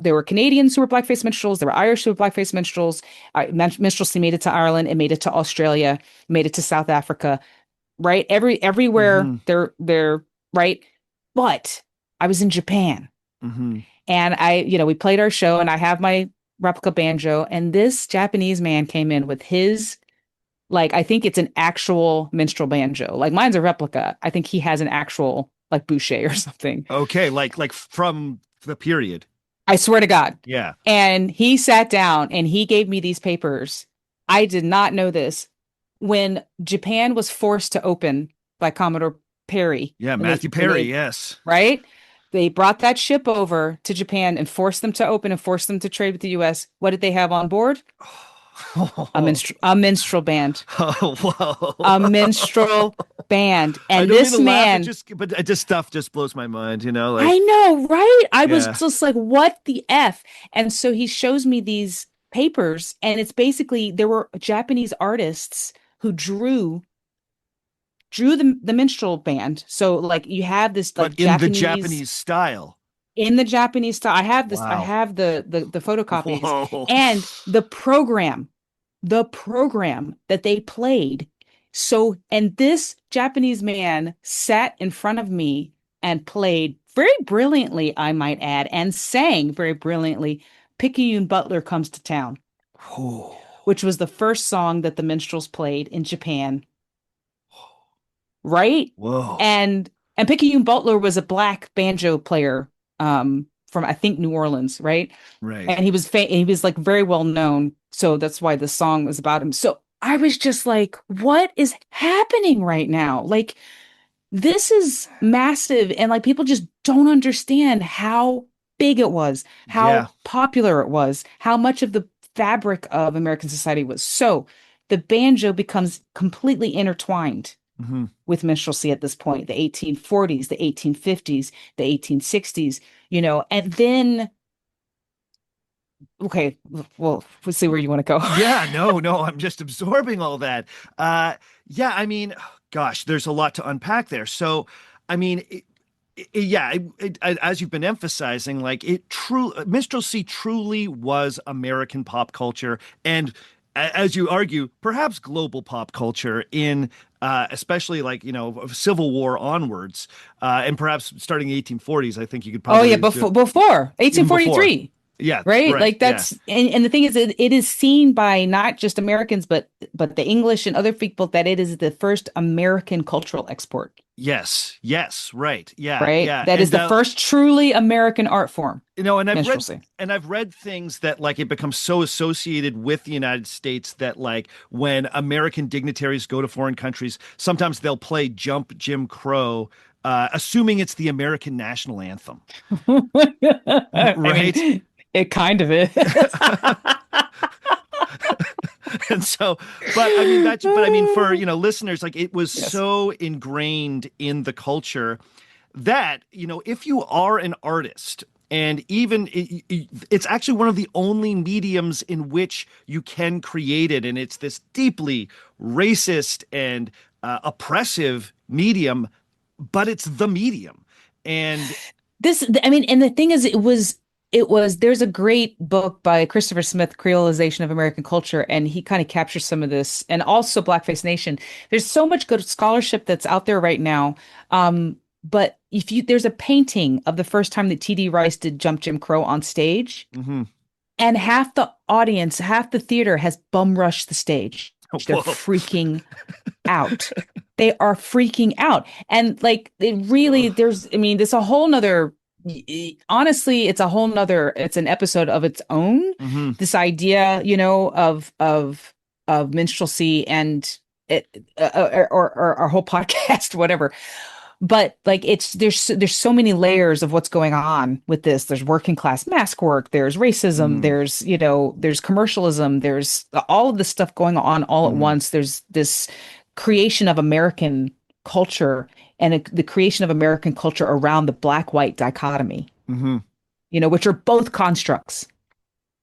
there were Canadians who were blackface minstrels, there were Irish who were blackface minstrels. Minstrelsy made it to Ireland, it made it to Australia, made it to South Africa, right? Everywhere Mm-hmm. they're right. But I was in Japan, Mm-hmm. and we played our show, and I have my replica banjo, and this Japanese man came in with his, like, I think it's an actual minstrel banjo. Like, mine's a replica. I think he has an actual, like, boucher or something. Okay, like from the period. I swear to God. Yeah. And he sat down and he gave me these papers. I did not know this. When Japan was forced to open by Commodore Perry, Yeah, when Matthew Perry, yes. right? They brought that ship over to Japan and forced them to open and forced them to trade with the US. What did they have on board? A minstrel band. Oh, A whoa. minstrel band. I And don't mean this to laugh, man, but it just stuff just blows my mind, like, I know, right? I was yeah. just like, what the F? And so he shows me these papers, and it's basically there were Japanese artists who drew the minstrel band. So like you have this But like in the Japanese Japanese style. in the Japanese style. I Wow. have the photocopies Whoa. and the program that they played. So, and this Japanese man sat in front of me and played very brilliantly, I might add, and sang very brilliantly, Picayune Butler Comes to Town, Whoa. which was the first song that the minstrels played in Japan, right? Whoa. And Picayune Butler was a black banjo player from I think New Orleans, right? Right. And he was like very well known, so that's why the song was about him. So I was just like, what is happening right now? Like, this is massive, and like people just don't understand how big it was, how Yeah. popular it was, how much of the fabric of American society was. So the banjo becomes completely intertwined Hmm. with minstrelsy at this point, the 1840s, the 1850s, the 1860s, and then, okay, well, we'll see where you want to go. Yeah, no, I'm just absorbing all that. Yeah, I mean, gosh, there's a lot to unpack there. So, I mean, yeah, as you've been emphasizing, like minstrelsy truly was American pop culture, and as you argue, perhaps global pop culture in especially like Civil War onwards, and perhaps starting in the 1840s. I think you could Oh yeah, probably before even before. 1843. Yeah, Right? right. Like Yeah. that's and the thing is it is seen by not just Americans but the English and other people that it is the first American cultural export, Yes. Yes. Right. Yeah. right? Yeah. That is And the first truly American art form, and minstrelsy. I've read things that like it becomes so associated with the United States that like when American dignitaries go to foreign countries, sometimes they'll play Jump Jim Crow, assuming it's the American national anthem. I Right. mean, it kind of is. And so, but I mean, for, listeners, like it was Yes. so ingrained in the culture that, if you are an artist, and even it's actually one of the only mediums in which you can create it. And it's this deeply racist and oppressive medium, but it's the medium. And I mean, and the thing is, there's a great book by Christopher Smith, Creolization of American Culture, and he kind of captures some of this, and also Blackface Nation. There's so much good scholarship that's out there right now. But there's a painting of the first time that T.D. Rice did Jump Jim Crow on stage, mhm. and half the audience, half the theater has bum rushed the stage. They're Whoa. freaking out. They are freaking out. And like it really, there's a whole nother, honestly, it's an episode of its own. Hmm. This idea, of minstrelsy and or our whole podcast, whatever. But like there's so many layers of what's going on with this. There's working class mask work, there's racism, Mm. there's commercialism, there's all of this stuff going on all at Mhm. once. There's this creation of American culture and the creation of American culture around the black white dichotomy, Hmm. which are both constructs,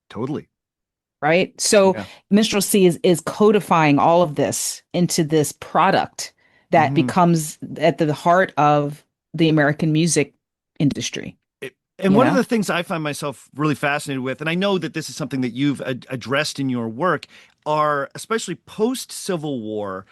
Totally. right? So Yeah. minstrelsy is codifying all of this into this product that Hmm. becomes at the heart of the American music industry, And you one of know? the things I find myself really fascinated with, and I know that this is something that you've addressed in your work, are especially post Civil War,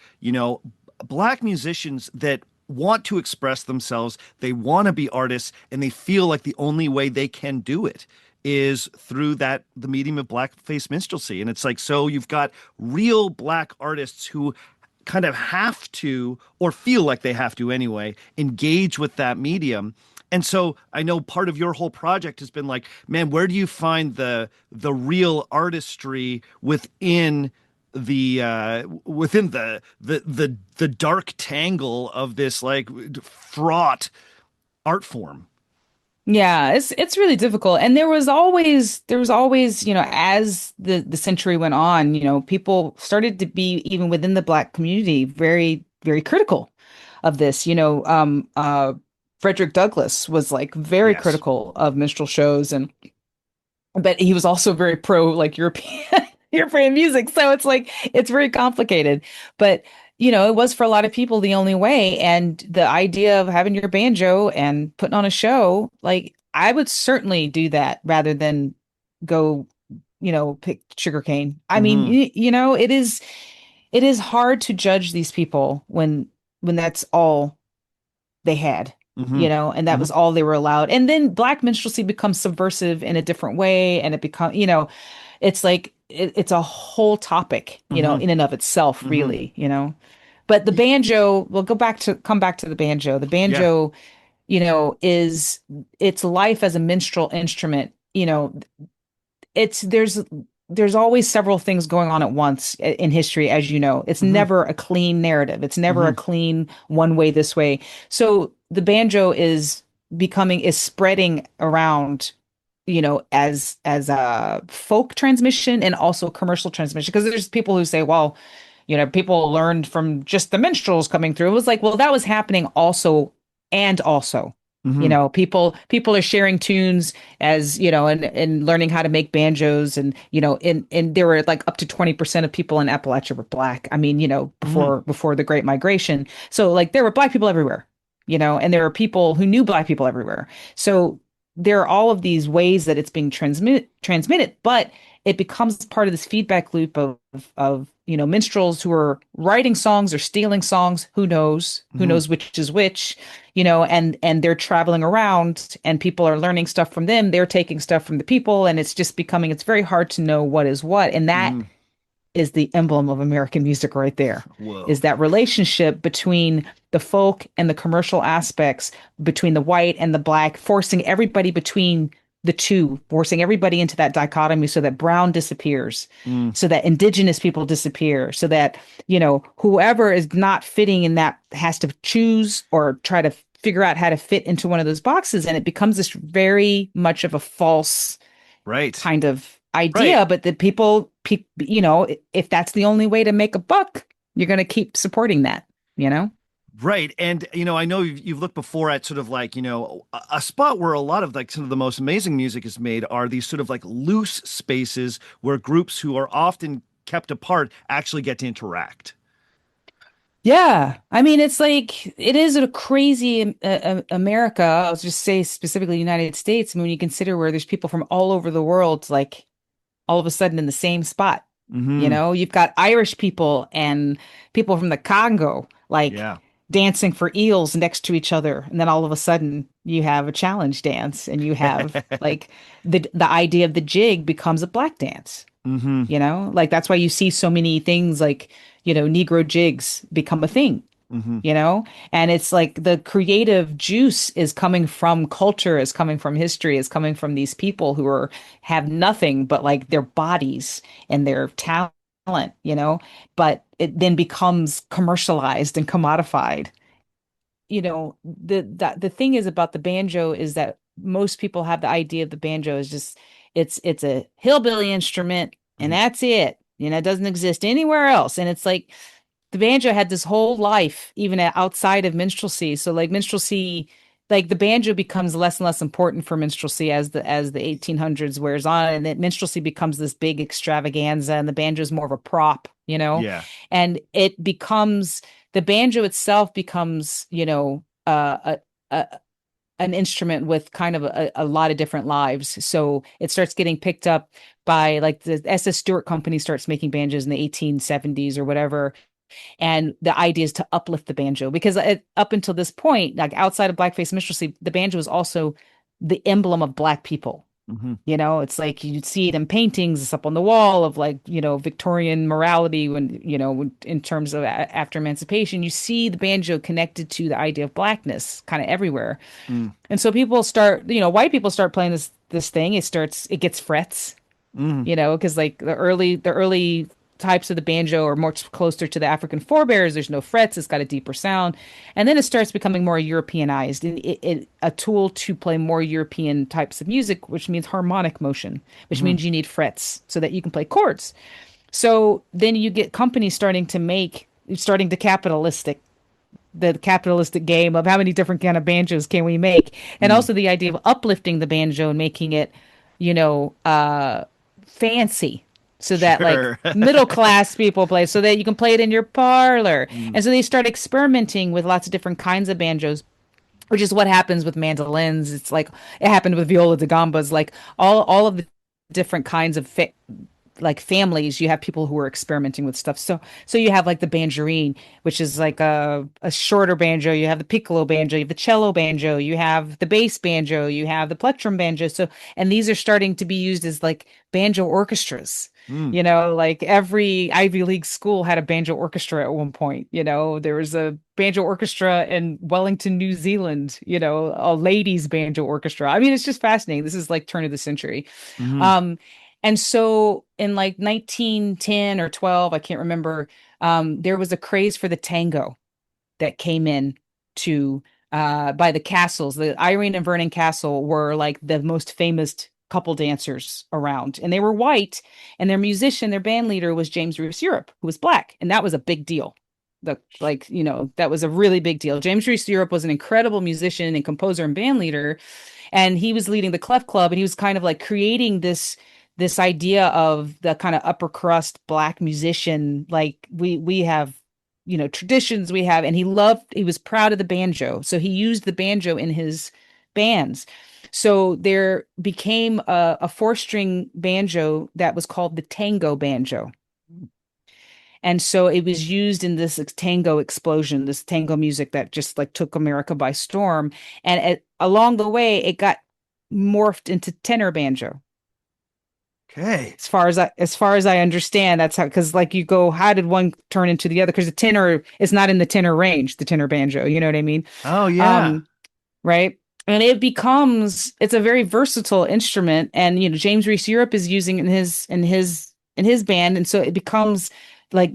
black musicians that want to express themselves, they want to be artists, and they feel like the only way they can do it is through the medium of blackface minstrelsy. And it's like, so you've got real black artists who kind of have to, or feel like they have to anyway, engage with that medium. And so I know part of your whole project has been like, man, where do you find the real artistry within the dark tangle of this like fraught art form? Yeah, it's really difficult. And there was always, as the century went on, people started to be even within the black community very, very critical of this. Frederick Douglass was like very Yes. critical of minstrel shows, and but he was also very pro like European European music. So it's like it's very complicated. But it was for a lot of people the only way. And the idea of having your banjo and putting on a show, like I would certainly do that rather than go, pick sugarcane. I mean, Hmm. it is hard to judge these people when that's all they had, Hmm. and that Hmm. was all they were allowed. And then black minstrelsy becomes subversive in a different way, and it become, it's like it's a whole topic, Hmm. in and of itself, Hmm. really. But the banjo, we'll come back to the banjo. The Yeah. banjo, is its life as a minstrel instrument. It's there's always several things going on at once in history, as you know. It's Hmm. never a clean narrative. It's never a Hmm. clean one way this way. So the banjo is spreading around, as a folk transmission and also commercial transmission. Because there's people who say, well, people learned from just the minstrels coming through. It was like, well, that was happening also and also. Hmm. People are sharing tunes as, and learning how to make banjos, and and there were like up to 20% of people in Appalachia were black. I mean, Hmm. before the Great Migration. So like there were black people everywhere, and there were people who knew black people everywhere. So there are all of these ways that it's being transmitted, but it becomes part of this feedback loop of minstrels who are writing songs or stealing songs. Who Hmm. knows which is which, and they're traveling around, and people are learning stuff from them. They're taking stuff from the people, and it's very hard to know what is what. And that Hmm. is the emblem of American music right there, Whoa. is that relationship between the folk and the commercial aspects, between the white and the black, forcing everybody between the two, forcing everybody into that dichotomy so that brown disappears, Mm. so that indigenous people disappear, so that, whoever is not fitting in that has to choose or try to figure out how to fit into one of those boxes. And it becomes this very much of a false Right. kind of Right. idea, but the people, if that's the only way to make a buck, you're going to keep supporting that, you know? Right. And, I know you've looked before at sort of like, a spot where a lot of like some of the most amazing music is made are these sort of like loose spaces where groups who are often kept apart actually get to interact. Yeah. I mean, it's like, it is a crazy America. I'll just say specifically United States. I mean, when you consider where there's people from all over the world, like all of a sudden in the same spot. Hmm. You've got Irish people and people from the Congo, like Yeah. dancing for eels next to each other. And then all of a sudden you have a challenge dance, and you have like the idea of the jig becomes a black dance. Hmm. Like that's why you see so many things like, Negro jigs become a thing, Hmm. you know? And it's like the creative juice is coming from culture, is coming from history, is coming from these people who have nothing but like their bodies and their talent. But it then becomes commercialized and commodified. The thing is about the banjo is that most people have the idea of the banjo is just it's a hillbilly instrument, and Hmm. that's it. It doesn't exist anywhere else. And it's like the banjo had this whole life, even outside of minstrelsy. So like minstrelsy like the banjo becomes less and less important for minstrelsy as the 1800s wears on, and that minstrelsy becomes this big extravaganza, and the banjo is more of a prop, Yeah. and the banjo itself becomes, a an instrument with kind of a lot of different lives. So it starts getting picked up by like the SS Stewart Company starts making banjos in the 1870s or whatever. And the idea is to uplift the banjo because up until this point, like outside of blackface minstrelsy, the banjo is also the emblem of Black people. Hmm. It's like you'd see it in paintings, it's up on the wall of like, Victorian morality when, in terms of after emancipation, you see the banjo connected to the idea of blackness kind of everywhere. Mm. And so people start, white people start playing this thing. It gets frets, Mm. because like the early types of the banjo are more closer to the African forebears. There's no frets. It's got a deeper sound, and then it starts becoming more Europeanized, and a tool to play more European types of music, which means harmonic motion, which Hmm. means you need frets so that you can play chords. So then you get companies starting to the capitalistic game of how many different kind of banjos can we make, and Mm. also the idea of uplifting the banjo and making it, fancy, so that like Sure. middle class people play, so that you can play it in your parlor. Mm. And so they start experimenting with lots of different kinds of banjos, which is what happens with mandolins. It's like it happened with viola da gambas, like all of the different kinds of like families. You have people who are experimenting with stuff. So you have like the banjarine, which is like a shorter banjo. You have the piccolo banjo, you have the cello banjo, you have the bass banjo, you have the plectrum banjo. So, and these are starting to be used as like banjo orchestras. Mm. Like every Ivy League school had a banjo orchestra at one point. There was a banjo orchestra in Wellington, New Zealand, a ladies' banjo orchestra. I mean, it's just fascinating. This is like turn of the century. Hmm. Um, and so in like 1910 or 12, I can't remember, there was a craze for the tango that came in to by the castles. The Irene and Vernon Castle were like the most famous couple dancers around. And they were white, and their band leader was James Reese Europe, who was Black. And that was a big deal. That was a really big deal. James Reese Europe was an incredible musician and composer and band leader, and he was leading the Clef Club, and he was kind of like creating this idea of the kind of upper crust Black musician. Like we have, traditions we have, and he was proud of the banjo, so he used the banjo in his bands. So there became a four-string banjo that was called the tango banjo. And so it was used in this tango explosion, this tango music that just like took America by storm. And along the way, it got morphed into tenor banjo. Okay. As far as I understand, that's how, because like you go, how did one turn into the other? Because the tenor is not in the tenor range, the tenor banjo. You know what I mean? Oh yeah. Um, right. And it's a very versatile instrument. And, James Reese Europe is using it in his band. And so it becomes like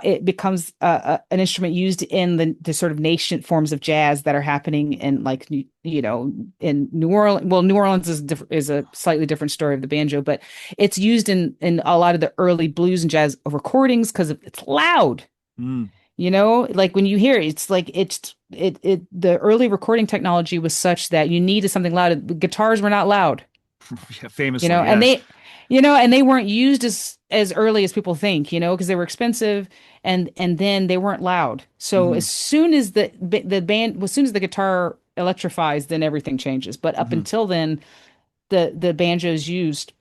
it becomes an instrument used in the sort of nascent forms of jazz that are happening in like, in New Orleans. Well, New Orleans is a slightly different story of the banjo, but it's used in a lot of the early blues and jazz recordings because it's loud. Mm. Like when you hear it, it's like the early recording technology was such that you needed something loud. The guitars were not loud, Yeah, famously, and yes. they weren't used as early as people think, because they were expensive, and then they weren't loud. So Hmm. as soon as as soon as the guitar electrifies, then everything changes. But up Hmm. until then, the banjo is used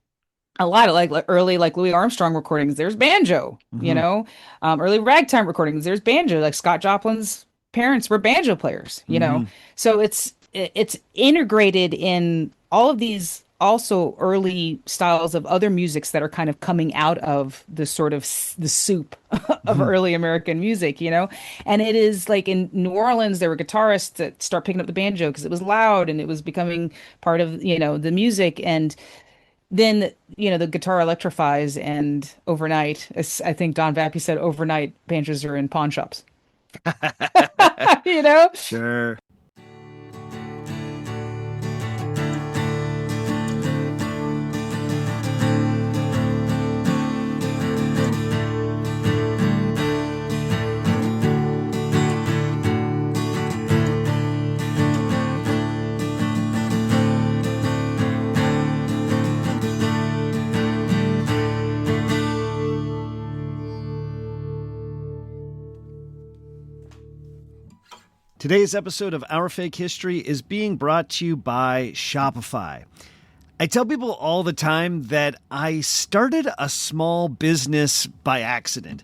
a lot of like early like Louis Armstrong recordings. There's banjo, Hmm. early ragtime recordings. There's banjo. Like Scott Joplin's parents were banjo players. Hmm. So it's integrated in all of these also early styles of other musics that are kind of coming out of the sort of the soup of Hmm. early American music. And it is like in New Orleans, there were guitarists that start picking up the banjo because it was loud and it was becoming part of, the music. And then the guitar electrifies, and overnight, as I think Don Vappy said, overnight banjos are in pawn shops. you know? Hmm. Sure. Today's episode of Our Fake History is being brought to you by Shopify. I tell people all the time that I started a small business by accident.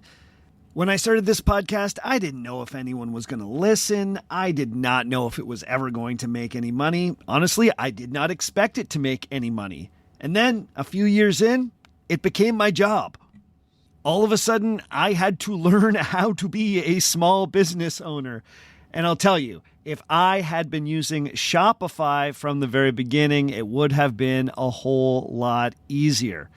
When I started this podcast, I didn't know if anyone was going to listen. I did not know if it was ever going to make any money. Honestly, I did not expect it to make any money. And then, a few years in, it became my job. All of a sudden, I had to learn how to be a small business owner. And I'll tell you, if I had been using Shopify from the very beginning, it would have been a whole lot easier.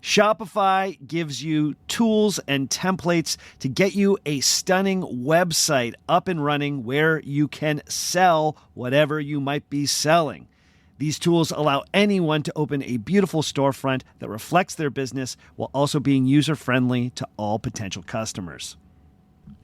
Shopify gives you tools and templates to get you a stunning website up and running where you can sell whatever you might be selling. These tools allow anyone to open a beautiful storefront that reflects their business while also being user-friendly to all potential customers.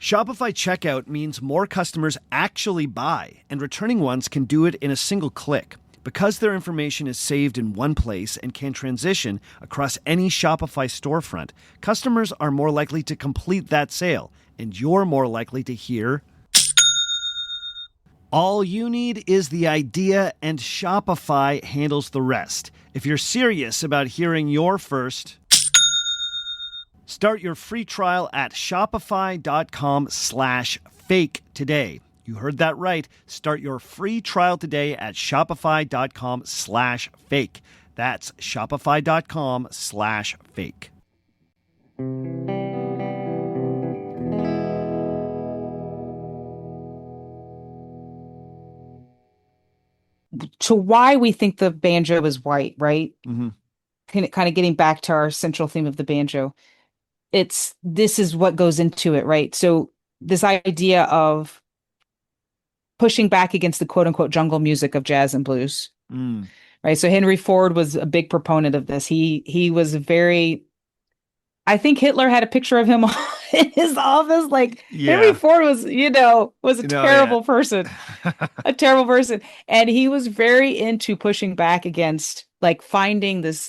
Shopify checkout means more customers actually buy, and returning ones can do it in a single click. Because their information is saved in one place and can transition across any Shopify storefront, customers are more likely to complete that sale, and you're more likely to hear. All you need is the idea, and Shopify handles the rest. If you're serious about hearing your first, start your free trial at shopify.com/fake today. You heard that right. Start your free trial today at shopify.com/fake. That's shopify.com/fake. To why we think the banjo is white, right? Mm-hmm. Kind of getting back to our central theme of the banjo. This is what goes into it, right? So this idea of pushing back against the quote unquote jungle music of jazz and blues. Right. So Henry Ford was a big proponent of this. He was very, I think Hitler had a picture of him in his office. Like Henry Ford was a terrible person, a terrible person. And he was very into pushing back against like finding this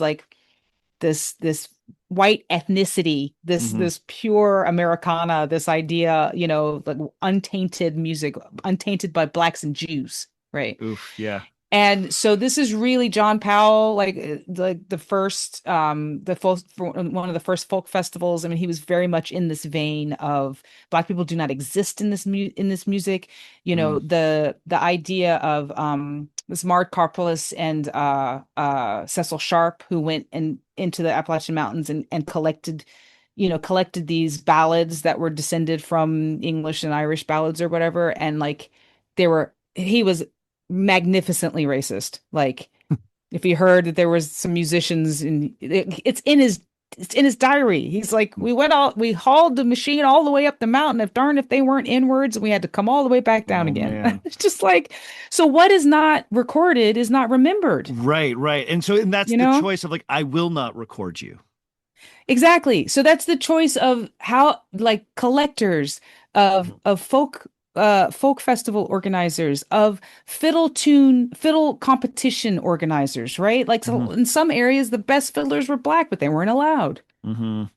white ethnicity, this pure Americana, this idea, like untainted music, untainted by blacks and Jews, right? Oof, yeah. And so this is really John Powell, like the first, one of the first folk festivals. I mean, he was very much in this vein of Black people do not exist in this music. The idea of this Mart Karpeles and Cecil Sharp, who went into the Appalachian Mountains and collected these ballads that were descended from English and Irish ballads or whatever, and like he was magnificently racist. Like if he heard that there was some musicians and it's in his diary. He's like, we hauled the machine all the way up the mountain. If they weren't inwards, and we had to come all the way back down again. It's just like, so what is not recorded is not remembered. Right. And that's the choice of like, I will not record you. Exactly. So that's the choice of how, like, collectors of folk festival organizers, of fiddle competition organizers, right? Like, so in some areas the best fiddlers were Black, but they weren't allowed. So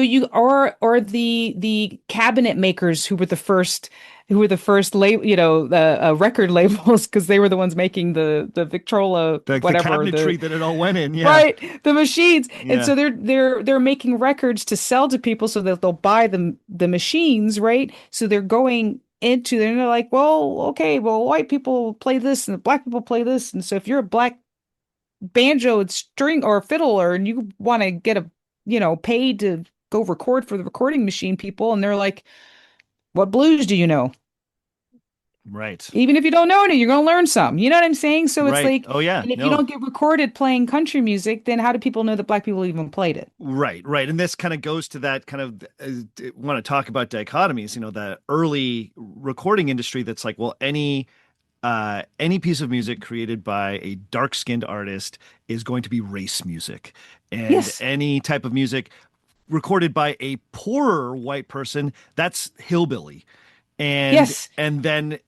you or the cabinet makers who were the first label, the record labels, because they were the ones making the Victrola, the cabinetry that it all went in, right, the machines. And so they're making records to sell to people so that they'll buy the machines, right? So they're going into there and they're like, well, okay, well, white people play this and Black people play this, and so if you're a Black banjo and string or fiddler and you want to get paid to go record for the recording machine people, and they're like, what blues do you know? Right. Even if you don't know any, you're going to learn some. You know what I'm saying? So it's like, oh yeah. And if you don't get recorded playing country music, then how do people know that Black people even played it? Right. And this kind of goes to that kind of, want to talk about dichotomies, the early recording industry that's like, well, any piece of music created by a dark-skinned artist is going to be race music. And any type of music recorded by a poorer white person, that's hillbilly. And then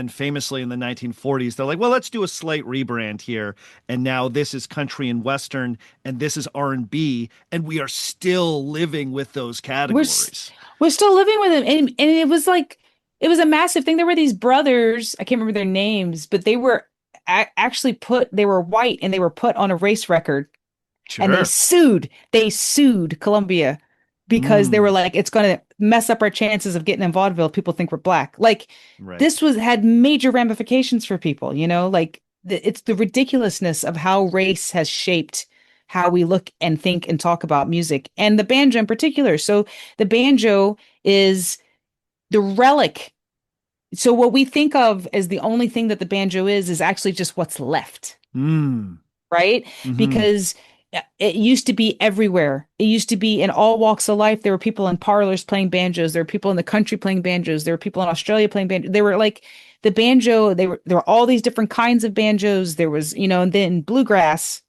famously in the 1940s, they're like, well, let's do a slight rebrand here. And now this is country and Western, and this is R&B, and we are still living with those categories. We're still living with it. And it was like, it was a massive thing. There were these brothers, I can't remember their names, but they were actually they were white and they were put on a race record and Sure. they sued Columbia because they were Mm, like, it's going to mess up our chances of getting in vaudeville if people think we're black. Like right. this was had major ramifications for people, you know, like it's the ridiculousness of how race has shaped how we look and think and talk about music and the banjo in particular. So the banjo is the relic. So what we think of as the only thing that the banjo is actually just what's left, Mm, right? mm-hmm. Because it used to be everywhere. It used to be in all walks of life. There were people in parlors playing banjos. There were people in the country playing banjos. There were people in Australia playing banjos. They were like the banjo. There were all these different kinds of banjos. There was, you know, and then bluegrass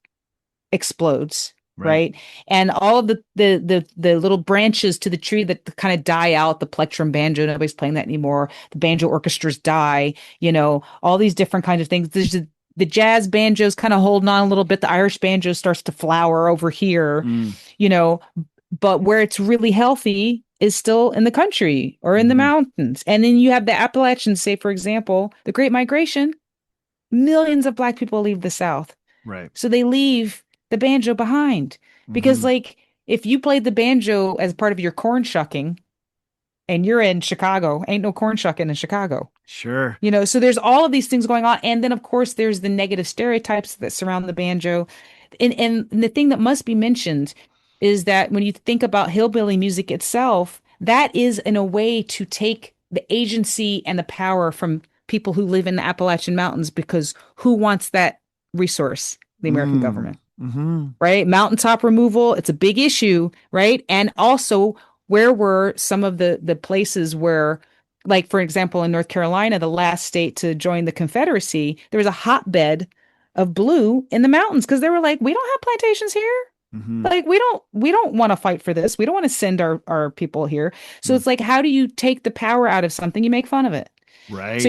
explodes, Right. right? And all of the little branches to the tree that kind of die out, the plectrum banjo, nobody's playing that anymore. The banjo orchestras die, you know, all these different kinds of things. There's the jazz banjo's kind of holding on a little bit. The Irish banjo starts to flower over here, Mm, you know, but where it's really healthy is still in the country or in the mm-hmm. mountains. And then you have the Appalachians, say, for example, the Great Migration, millions of Black people leave the South. Right. So they leave the banjo behind because, Mm-hmm. like, if you played the banjo as part of your corn shucking and you're in Chicago, ain't no corn shucking in Chicago. Sure. You know, so there's all of these things going on. And then, of course, there's the negative stereotypes that surround the banjo. And the thing that must be mentioned is that when you think about hillbilly music itself, that is in a way to take the agency and the power from people who live in the Appalachian Mountains because who wants that resource? The American Mm, government, mm-hmm. right? Mountaintop removal, it's a big issue, right? And also, where were some of the places where, like for example, in North Carolina, the last state to join the Confederacy, there was a hotbed of blue in the mountains because they were like, we don't have plantations here. Mm-hmm. Like we don't want to fight for this. We don't want to send our people here. So Mm. it's like, how do you take the power out of something? You make fun of it. So Right.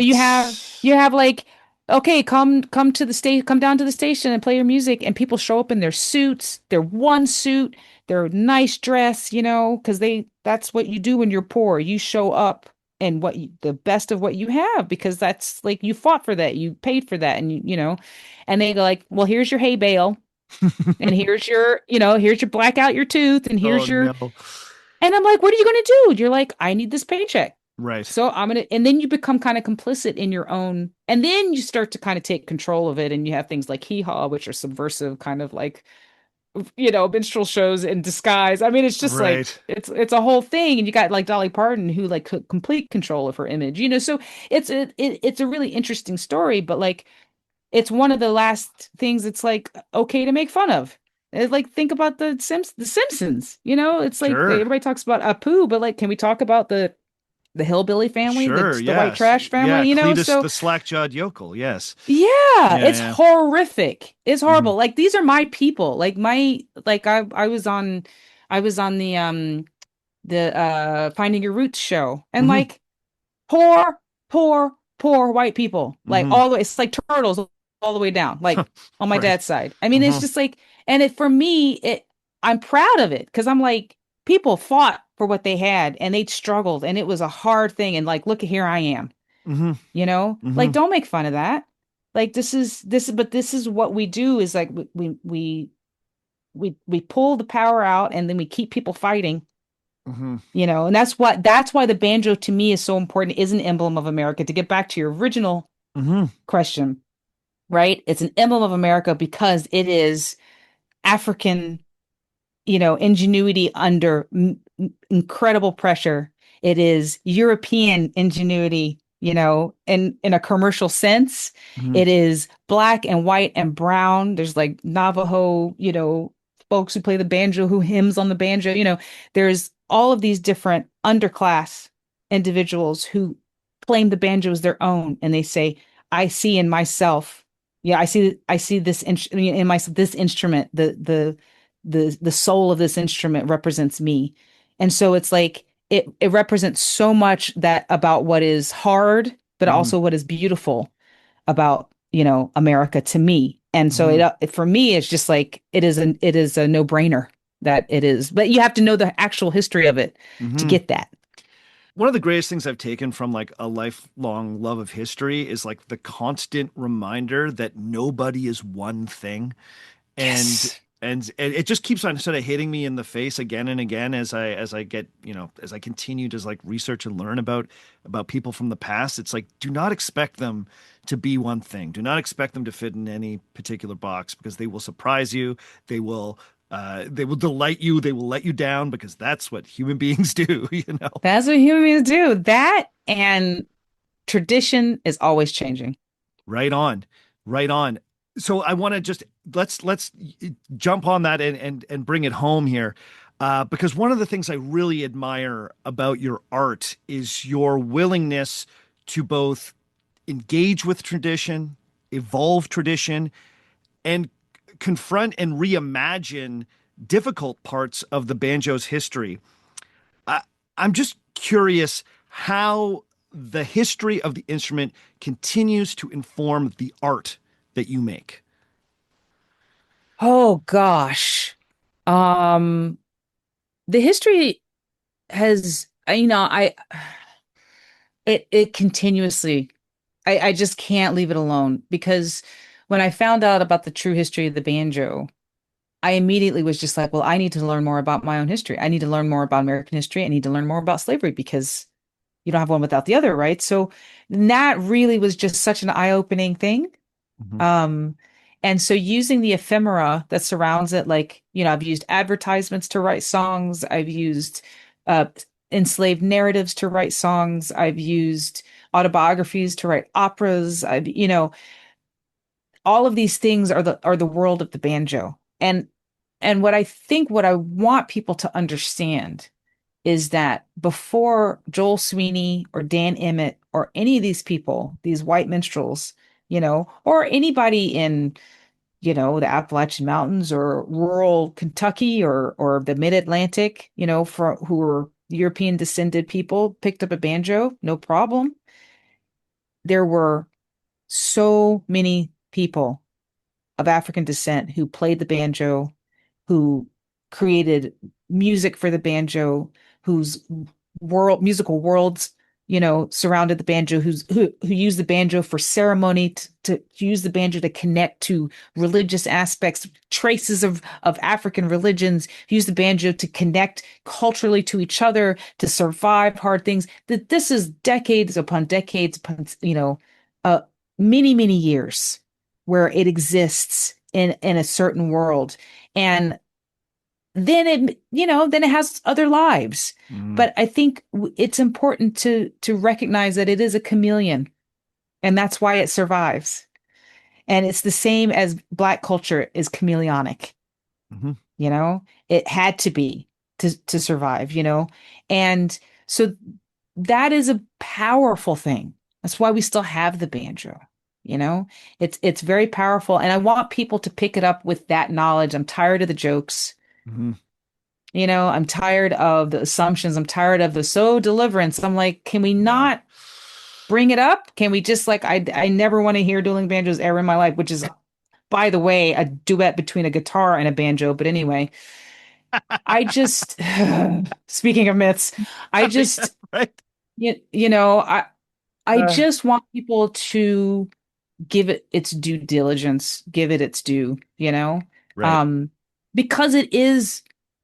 you have like, okay, come to the state, come down to the station and play your music, and people show up in their suits, their one suit, their nice dress, you know, because that's what you do when you're poor. You show up and the best of what you have because that's like you fought for that, you paid for that, and you know, and they go like, well, here's your hay bale, and here's your, you know, here's your black out your tooth, and Oh here's your, no. and I'm like, what are you gonna do? You're like, I need this paycheck. Right. So I'm gonna, and then you become kind of complicit in your own, and then you start to kind of take control of it, and you have things like hee haw, which are subversive, kind of like, you know, minstrel shows in disguise. I mean, it's just like Right. it's a whole thing, and you got like Dolly Parton who like took complete control of her image, you know. So it's a really interesting story, but like it's one of the last things it's like okay to make fun of. It's like think about the Simpsons, you know. It's like Sure. everybody talks about Apu, but like, can we talk about the hillbilly family, Sure. the white Yes. trash Yeah. family, you know? Cletus So the slack-jawed yokel. Yes. yeah, Yeah. it's Yeah. horrific. It's Mm-hmm. horrible. Like these are my people. Like my like I was on the Finding Your Roots show, and Mm-hmm. like poor, poor white people. Like Mm-hmm. all the way, it's like turtles all the way down, like on my Right. dad's side. I mean, it's Mm-hmm. just like, and it for me, I'm proud of it because I'm like, people fought for what they had and they struggled and it was a hard thing. And like, look, here I am, Mm-hmm. you know, Mm-hmm. like, don't make fun of that. Like, but this is what we do is like, we pull the power out and then we keep people fighting, Mm-hmm. you know, and that's why the banjo to me is so important, is an emblem of America. To get back to your original Mm-hmm. question, right? It's an emblem of America because it is African, you know, ingenuity under incredible pressure. It is European ingenuity, you know, in a commercial sense. Mm-hmm. It is black and white and brown. There's like Navajo, you know, folks who play the banjo, who hymns on the banjo, you know, there's all of these different underclass individuals who claim the banjo as their own and they say, I see in myself, yeah, I see this in my this instrument, the soul of this instrument represents me. And so it's like it represents so much that about what is hard, but Mm-hmm. also what is beautiful about, you know, America to me. And so Mm-hmm. it for me it's just like it is a no-brainer that it is. But you have to know the actual history of it to Mm-hmm. get that. One of the greatest things I've taken from like a lifelong love of history is like the constant reminder that nobody is one thing. and Yes. and it just keeps on sort of hitting me in the face again and again as I get, as I continue to like research and learn about people from the past. It's like, do not expect them to be one thing. Do not expect them to fit in any particular box, because they will surprise you. They will delight you. They will let you down, because that's what human beings do, you know. That's what human beings do. That and tradition is always changing. Right on. Right on. So I want to just let's jump on that and bring it home here. Because one of the things I really admire about your art is your willingness to both engage with tradition, evolve tradition, and confront and reimagine difficult parts of the banjo's history. I, I'm just curious how the history of the instrument continues to inform the art that you make. Oh gosh. Um, the history has, I it continuously, I just can't leave it alone because when I found out about the true history of the banjo, I immediately was just like, well, I need to learn more about my own history. I need to learn more about American history. I need to learn more about slavery because you don't have one without the other, right? So that really was just such an eye-opening thing. Mhm. Um, and so using the ephemera that surrounds it, like, I've used advertisements to write songs. I've used uh, enslaved narratives to write songs. I've used autobiographies to write operas. All of these things are the world of the banjo. And what I want people to understand is that before Joel Sweeney or Dan Emmett or any of these people, these white minstrels, or anybody in, the Appalachian Mountains or rural Kentucky or the Mid-Atlantic, for who were European descended people, picked up a banjo, no problem. There were so many people of African descent who played the banjo, who created music for the banjo, whose musical worlds, surrounded the banjo, who used the banjo for ceremony, to use the banjo to connect to religious aspects, traces of African religions, use the banjo to connect culturally to each other, to survive hard things. That this is decades upon, uh, many, many years where it exists in a certain world. And then it has other lives. Mhm. But I think it's important to recognize that it is a chameleon, and that's why it survives. And it's the same as Black culture is chameleonic, Mhm. it had to be to survive, and so that is a powerful thing. That's why we still have the banjo. You know, it's very powerful, and I want people to pick it up with that knowledge. I'm tired of the jokes. Mhm. I'm tired of the assumptions. I'm tired of the so deliverance. I'm like, can we Yeah. not bring it up? Can we just like I never want to hear dueling banjos ever in my life, which is, by the way, a duet between a guitar and a banjo. But anyway, I just speaking of myths, I Yeah, just right. I Uh, just want people to give it its due diligence, give it its due, right. um, because it is,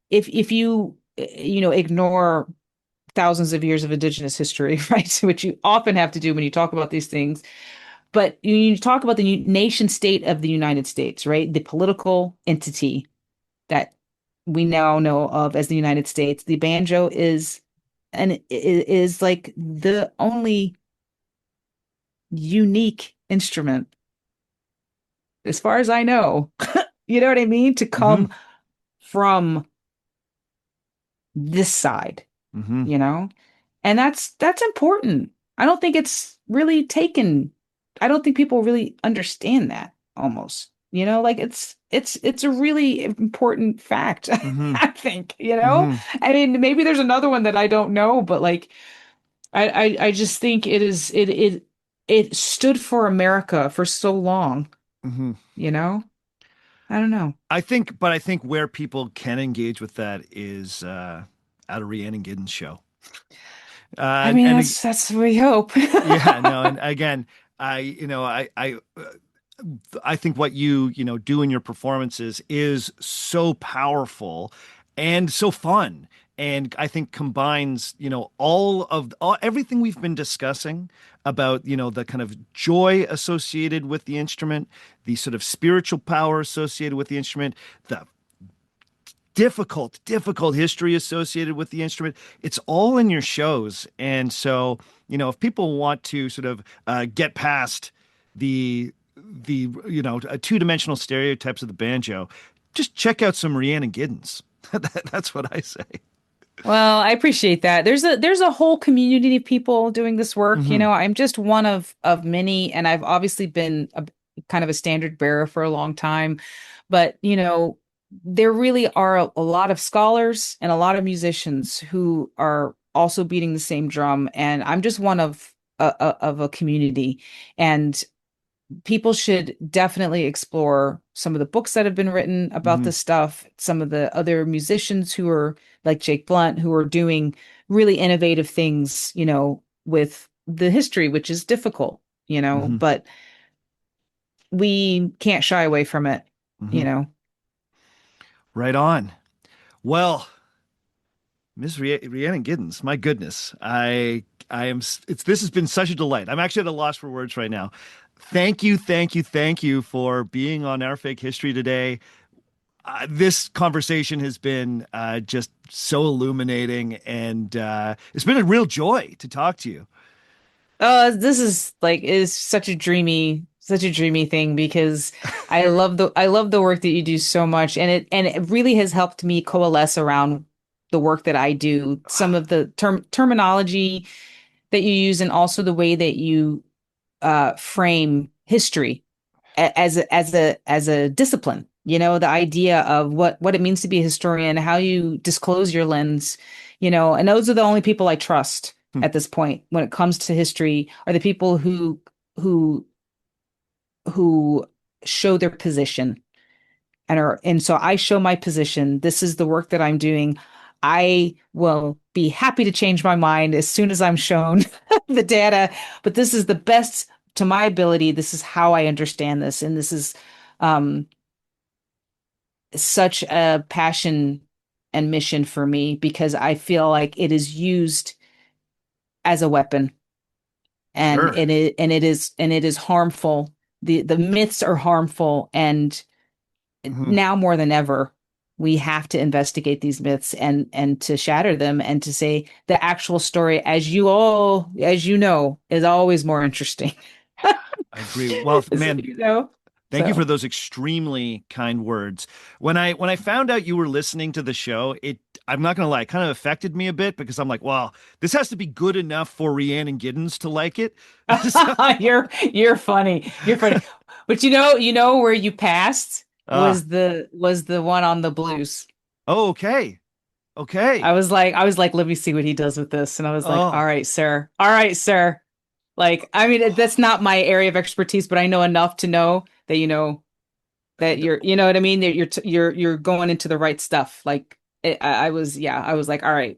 if you ignore thousands of years of indigenous history, right, which you often have to do when you talk about these things, but you talk about the nation state of the United States, right, the political entity that we now know of as the United States, the banjo is like the only unique instrument, as far as I know, you know what I mean, to Hmm. come from this side, Hmm. you know? And that's important. I don't think it's really taken. I don't think people really understand that almost. Like it's a really important fact, Hmm. I think, you know? Hmm. I mean, maybe there's another one that I don't know, but like I just think it stood for America for so long, Hmm. you know? I don't know. I think where people can engage with that is at a Rhiannon Giddens show. I mean, And that's what we hope. yeah, no, and again, I think what you do in your performances is so powerful and so fun. And I think combines, everything we've been discussing about, the kind of joy associated with the instrument, the sort of spiritual power associated with the instrument, the difficult history associated with the instrument. It's all in your shows. And so, if people want to sort of get past the two-dimensional stereotypes of the banjo, just check out some Rhiannon Giddens. That's what I say. Well, I appreciate that. There's a whole community of people doing this work. Hmm. I'm just one of many, and I've obviously been kind of a standard bearer for a long time. But there really are a lot of scholars and a lot of musicians who are also beating the same drum, and I'm just one of a community. And people should definitely explore some of the books that have been written about Hmm. this stuff, some of the other musicians who are like Jake Blunt, who are doing really innovative things, with the history, which is difficult, Hmm. but we can't shy away from it, you Hmm. know. Right on. Well, Rhiannon Giddens, my goodness, I am. This has been such a delight. I'm actually at a loss for words right now. Thank you for being on Our Fake History today. This conversation has been just so illuminating, and it's been a real joy to talk to you. This is such a dreamy thing because I love the work that you do so much, and it really has helped me coalesce around the work that I do. Some of the terminology that you use, and also the way that you frame history as a discipline. The idea of what it means to be a historian, how you disclose your lens, and those are the only people I trust Hmm. at this point when it comes to history, are the people who who show their position, and so I show my position. This is the work that I'm doing. I will be happy to change my mind as soon as I'm shown the data, but this is the best to my ability. This is how I understand this, and this is um, such a passion and mission for me because I feel like it is used as a weapon, and Sure. it is harmful. The myths are harmful, and Mhm. now more than ever, we have to investigate these myths and to shatter them and to say the actual story, as you know, is always more interesting. I agree. Well, man, you know, thank you for so those extremely kind words. When I found out you were listening to the show, I'm not gonna lie, it kind of affected me a bit because I'm like, wow, this has to be good enough for Rhiannon Giddens to like it. So, you're funny. You're funny. But where you passed uh, was the one on the blues. oh, okay. Okay. I was like, let me see what he does with this. And I was like, all Oh, right, sir. All right, sir. Like, I mean, that's not my area of expertise, but I know enough to know that that you know what I mean? That you're going into the right stuff. Like, I was like, all right,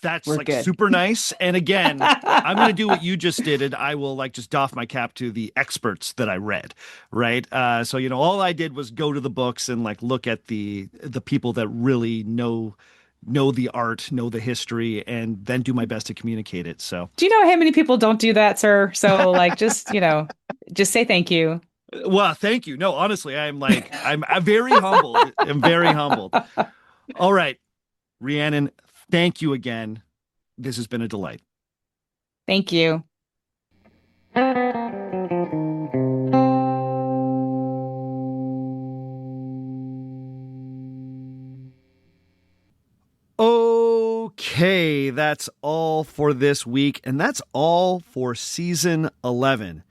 that's we're like good. super nice. And again, I'm gonna do what you just did, and I will like just doff my cap to the experts that I read, right? So all I did was go to the books and like look at the people that really know the art, know the history, and then do my best to communicate it. So, Do you know how many people don't do that, sir? So like, just say thank you. well, thank you. No, honestly, I'm very humbled. I'm very humbled. All right, Rhiannon, thank you again. This has been a delight. Thank you. Okay, that's all for this week, and that's all for season 11.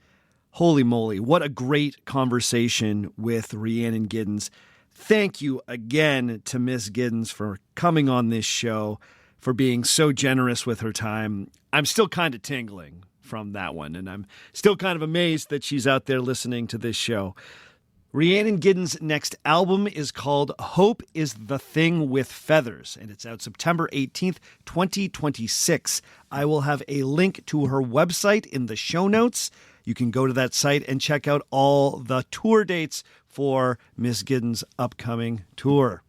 Holy moly, what a great conversation with Rhiannon Giddens. Thank you again to Miss Giddens for coming on this show, for being so generous with her time. I'm still kind of tingling from that one, and I'm still kind of amazed that she's out there listening to this show. Rhiannon Giddens' next album is called Hope is the Thing with Feathers, and it's out September 18th, 2026. I will have a link to her website in the show notes. You can go to that site and check out all the tour dates for Miss Giddens' upcoming tour.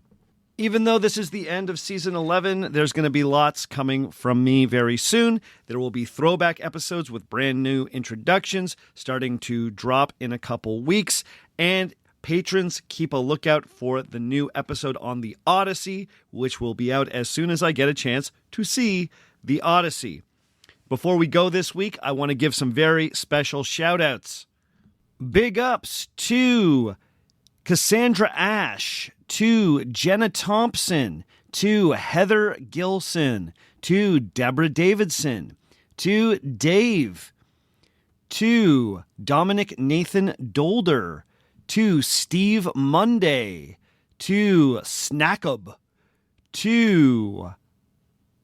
Even though this is the end of season 11, there's going to be lots coming from me very soon. There will be throwback episodes with brand new introductions starting to drop in a couple weeks. And patrons, keep a lookout for the new episode on the Odyssey, which will be out as soon as I get a chance to see the Odyssey. Before we go this week, I want to give some very special shout-outs. Big ups to Cassandra Ash, to Jenna Thompson, to Heather Gilson, to Deborah Davidson, to Dave, to Dominic Nathan Dolder, to Steve Monday, to Snackub, to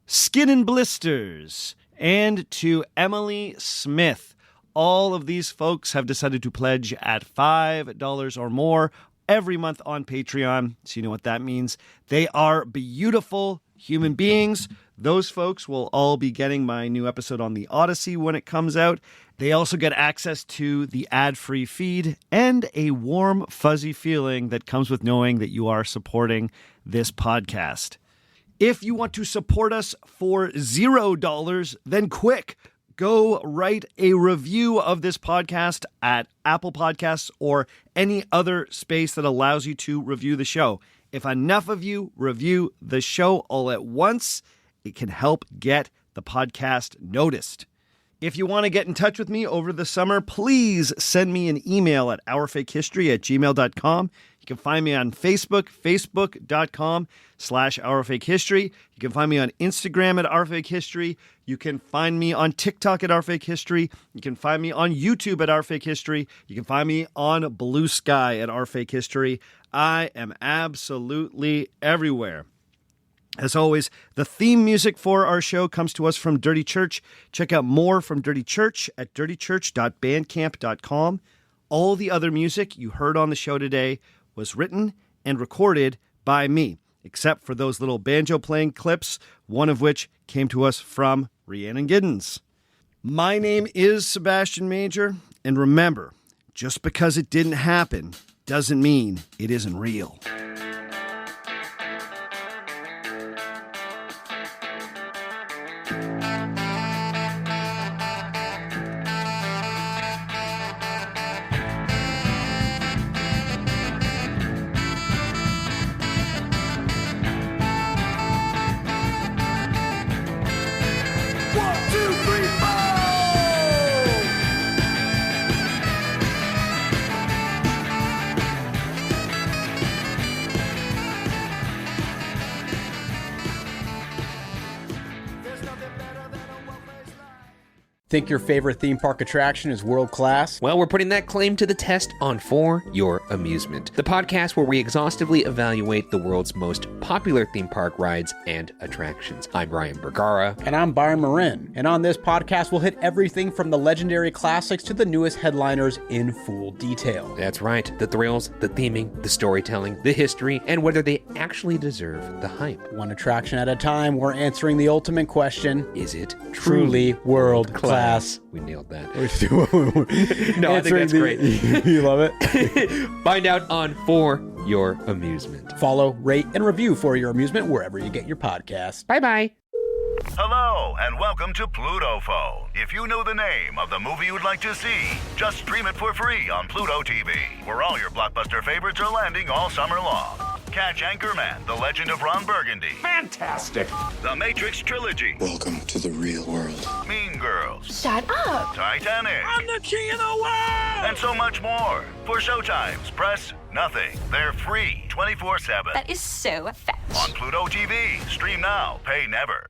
Skin and Blisters, and to Emily Smith. All of these folks have decided to pledge at $5 or more every month on Patreon, so you know what that means. They are beautiful human beings. Those folks will all be getting my new episode on the Odyssey when it comes out. They also get access to the ad-free feed and a warm, fuzzy feeling that comes with knowing that you are supporting this podcast. If you want to support us for $0, then quick, go write a review of this podcast at Apple Podcasts or any other space that allows you to review the show. If enough of you review the show all at once, it can help get the podcast noticed. If you want to get in touch with me over the summer, please send me an email at ourfakehistory@gmail.com. You can find me on Facebook, facebook.com/ourfakehistory. You can find me on Instagram at ourfakehistory. You can find me on TikTok at ourfakehistory. You can find me on YouTube at ourfakehistory. You can find me on Blue Sky at ourfakehistory. I am absolutely everywhere. As always, the theme music for our show comes to us from Dirty Church. Check out more from Dirty Church at dirtychurch.bandcamp.com. All the other music you heard on the show today was written and recorded by me, except for those little banjo playing clips, one of which came to us from Rhiannon Giddens. My name is Sebastian Major, and remember, just because it didn't happen doesn't mean it isn't real. Think your favorite theme park attraction is world class? Well, we're putting that claim to the test on For Your Amusement, the podcast where we exhaustively evaluate the world's most popular theme park rides and attractions. I'm Ryan Bergara. And I'm Byron Marin. And on this podcast, we'll hit everything from the legendary classics to the newest headliners in full detail. That's right. The thrills, the theming, the storytelling, the history, and whether they actually deserve the hype. One attraction at a time, we're answering the ultimate question. Is it truly world class? We nailed that. No, I think that's great. You love it? Find out on For Your Amusement. Follow, rate, and review For Your Amusement wherever you get your podcasts. Bye-bye. Hello, and welcome to Pluto Phone. If you know the name of the movie you'd like to see, just stream it for free on Pluto TV, where all your blockbuster favorites are landing all summer long. Catch Anchorman, The Legend of Ron Burgundy. Fantastic. The Matrix Trilogy. Welcome to the real world. Mean Girls. Shut up. Titanic. I'm the king of the world. And so much more. For showtimes, press nothing. They're free 24/7. That is so fetch. On Pluto TV. Stream now, pay never.